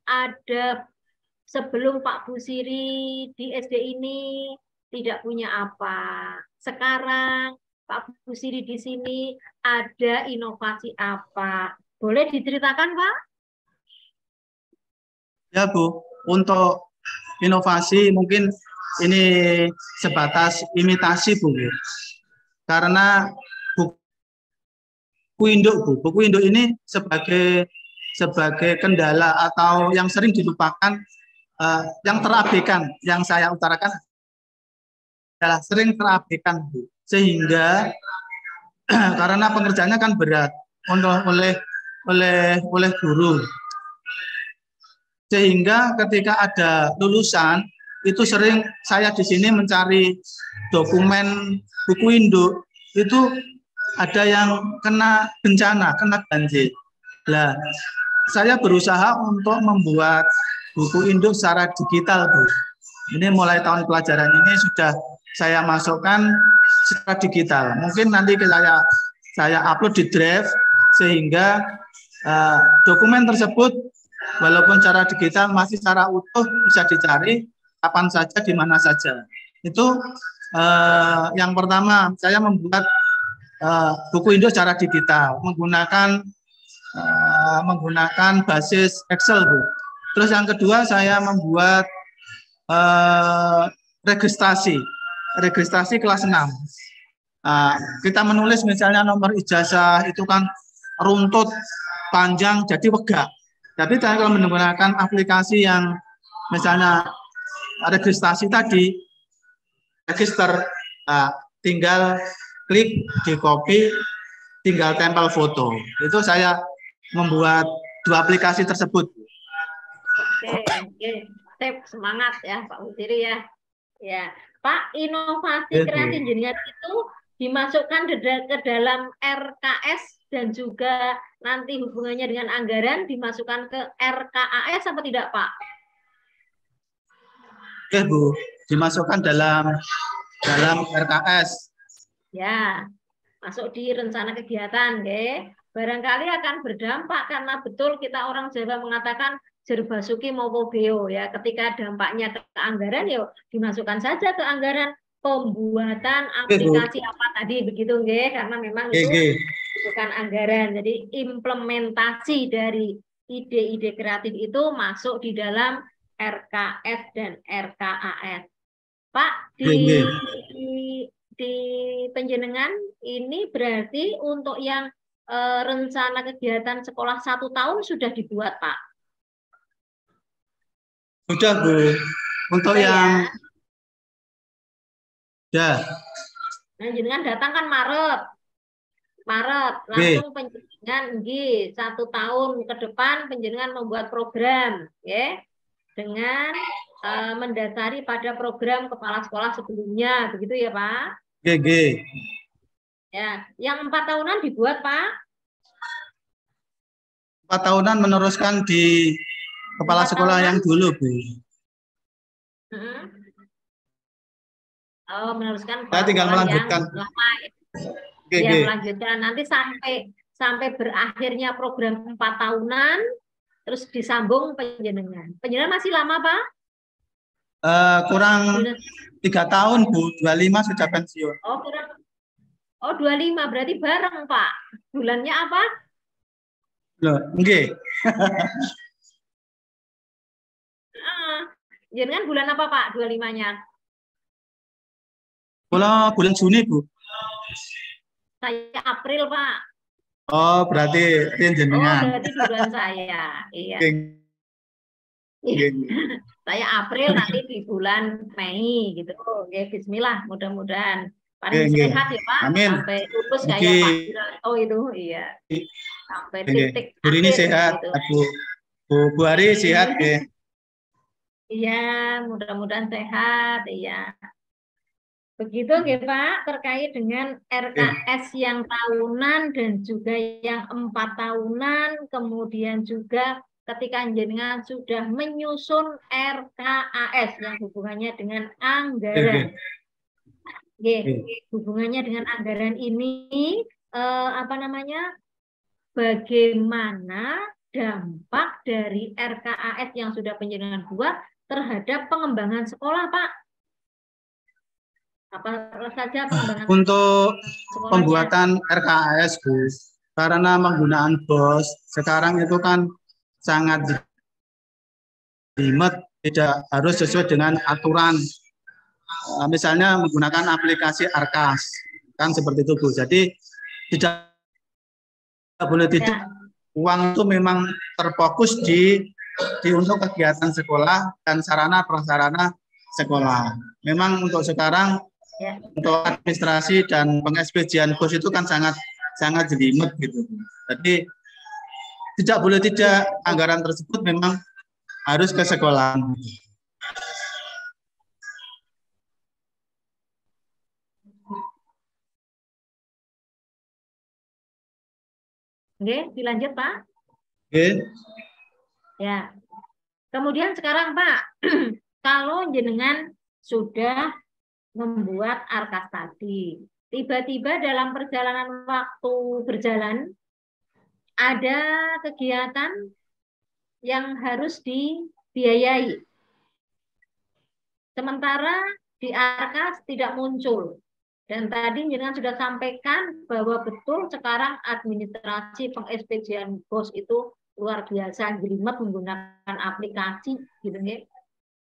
Pak Bu Siri di SD ini tidak punya apa. Sekarang Pak Bu Siri di sini ada inovasi apa? Boleh diceritakan, Pak? Ya, Bu. Untuk inovasi mungkin ini sebatas imitasi, Bu. Karena buku induk, Bu. Buku induk ini sebagai kendala atau yang sering dilupakan, yang terabaikan, yang saya utarakan adalah sering terabaikan, Bu. Sehingga karena pengerjaannya kan berat oleh guru. Sehingga ketika ada lulusan, itu sering saya di sini mencari dokumen buku induk, itu ada yang kena bencana, kena banjir. Nah, saya berusaha untuk membuat buku induk secara digital, Bu. Ini mulai tahun pelajaran ini sudah saya masukkan secara digital. Mungkin nanti saya upload di Drive sehingga dokumen tersebut walaupun secara digital masih secara utuh bisa dicari kapan saja, di mana saja. itu yang pertama saya membuat buku Indo secara digital menggunakan basis Excel, Bu. Terus yang kedua saya membuat registrasi kelas 6. Kita menulis misalnya nomor ijazah itu kan runtut, panjang, jadi wegak. Tapi kalau menggunakan aplikasi yang misalnya registrasi tadi, register, tinggal klik, di copy, tinggal tempel foto. Itu saya membuat 2 aplikasi tersebut. Oke. Semangat ya Pak Busiri ya. Ya, Pak, inovasi kreatif jenengan itu dimasukkan ke dalam RKS dan juga nanti hubungannya dengan anggaran dimasukkan ke RKAS apa tidak, Pak? Oke, Bu, dimasukkan dalam RKS. Ya, masuk di rencana kegiatan, oke. Barangkali akan berdampak karena betul kita orang Jawa mengatakan jerbasuki maupun beo ya. Ketika dampaknya ke anggaran ya dimasukkan saja ke anggaran pembuatan aplikasi apa tadi begitu nggih, karena memang itu bukan anggaran. Jadi implementasi dari ide-ide kreatif itu masuk di dalam RKS dan RKAS. Pak, di penjenengan ini berarti untuk yang rencana kegiatan sekolah 1 tahun sudah dibuat, Pak? Sudah, Bu. Untuk yang ya. Nah, jenengan datang kan Maret langsung penjenengan 1 tahun ke depan penjenengan membuat program, ya, dengan mendasari pada program kepala sekolah sebelumnya, begitu ya Pak? Ya, yang 4 tahunan dibuat Pak? 4 tahunan meneruskan di kepala sekolah yang dulu, Bu. Oh, meneruskan. Saya tinggal melanjutkan. Ya, melanjutkan nanti sampai berakhirnya program 4 tahunan, terus disambung penjenengan. Penjenengan masih lama, Pak? Kurang 3 tahun, Bu. 25 sudah pensiun. Oh, 25 berarti bareng, Pak. Bulannya apa? Loh, nggih. Jenengan bulan apa, Pak? 25-nya? Bulan Juni, Bu. Saya April, Pak. Oh, berarti jenengan. Oh, berarti bulan saya. Iya. Saya April, nanti di bulan Mei gitu. Oke, bismillah, mudah-mudahan paling sehat ya Pak. Amin. Sampai lulus kayak Pak Wiranto itu, iya. Sampai titik Bu ini sehat, gitu. Bu Ari sehat ya. Iya, mudah-mudahan sehat, iya. Begitu ya Pak, terkait dengan RKS yang tahunan dan juga yang 4 tahunan, kemudian juga ketika jenengan sudah menyusun RKAS yang hubungannya dengan anggaran. Hubungannya dengan anggaran ini bagaimana dampak dari RKAS yang sudah penjenengan buat terhadap pengembangan sekolah, Pak? Apa saja pengembangan untuk sekolahnya? Pembuatan RKAS, Bu, karena penggunaan BOS sekarang itu kan sangat jelimet, tidak harus sesuai dengan aturan. Misalnya menggunakan aplikasi Arkas, kan seperti itu, Bu. Jadi tidak boleh tidak. Uang itu memang terfokus di untuk kegiatan sekolah dan sarana prasarana sekolah. Memang untuk sekarang untuk administrasi dan pengekspedisian BOS itu kan sangat jelimet gitu. Jadi tidak boleh tidak, anggaran tersebut memang harus ke sekolah. Oke, dilanjut Pak. Oke. Ya. Kemudian sekarang Pak, kalau jenengan sudah membuat Arkas tadi, tiba-tiba dalam perjalanan waktu berjalan ada kegiatan yang harus dibiayai. Sementara di Arkas tidak muncul. Dan tadi jenengan sudah sampaikan bahwa betul sekarang administrasi peng-SPJ-an BOS itu luar biasa jelimet menggunakan aplikasi gitu ya.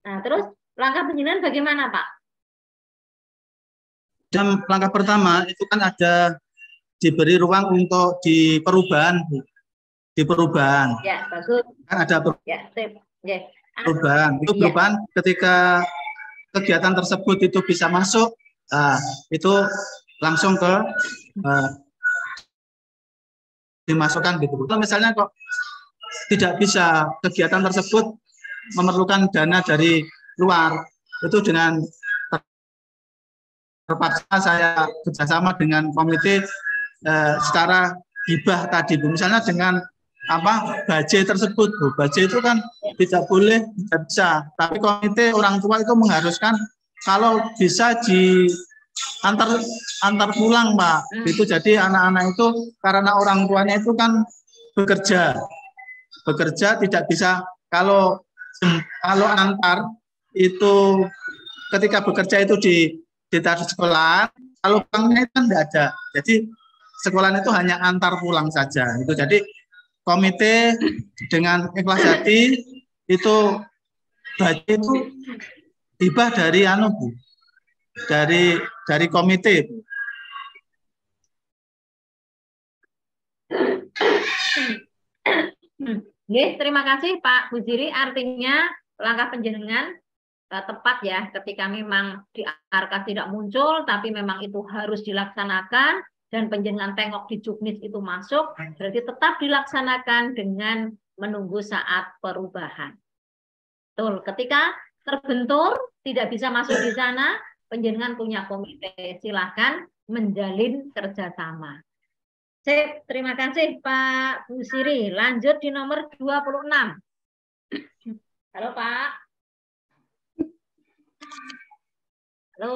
Nah, terus langkah penjenengan bagaimana, Pak? Dan langkah pertama itu kan ada diberi ruang untuk di perubahan, Bu. Di perubahan. Ya, bagus. Kan ada ya, ya. Perubahan. Itu perubahan ketika kegiatan tersebut itu bisa masuk, itu langsung ke dimasukkan gitu. Kalau misalnya kok tidak bisa kegiatan tersebut memerlukan dana dari luar, itu dengan terpaksa saya kerjasama dengan komite secara hibah tadi, Bu. Misalnya dengan baje tersebut, Bu. Baje itu kan tidak boleh, tidak bisa. Tapi komite orang tua itu mengharuskan kalau bisa antar pulang, Pak. Itu jadi anak-anak itu karena orang tuanya itu kan bekerja tidak bisa, kalau antar itu ketika bekerja itu di sekolah, kalau pulangnya itu kan tidak ada. Jadi sekolah itu hanya antar pulang saja. Itu jadi komite dengan ikhlas hati itu baje itu hibah dari Bu. Dari komite, Bu. Terima kasih Pak Buziri. Artinya langkah penjenengan tepat ya, ketika memang di Arkas tidak muncul, tapi memang itu harus dilaksanakan, dan penjenengan tengok di Juknis itu masuk, berarti tetap dilaksanakan dengan menunggu saat perubahan. Betul, ketika terbentur, tidak bisa masuk di sana, penjenengan punya komite, silahkan menjalin kerjasama. Sip, terima kasih Pak Busiri. Lanjut di nomor 26. Halo Pak. Halo.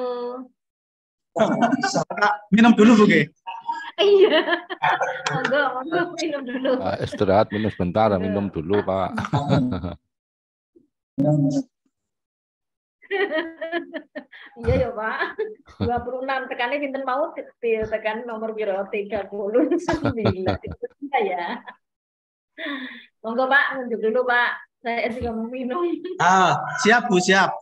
Minum dulu, Bu. Iya. Monggo minum dulu. Istirahat minum sebentar, minum dulu, Pak. Iya ya Pak. 26 tekannya pinten mau tekan nomor biro 39 ya. Monggo Pak, nunjuk dulu Pak. Saya juga mau minum. Siap Bu, siap.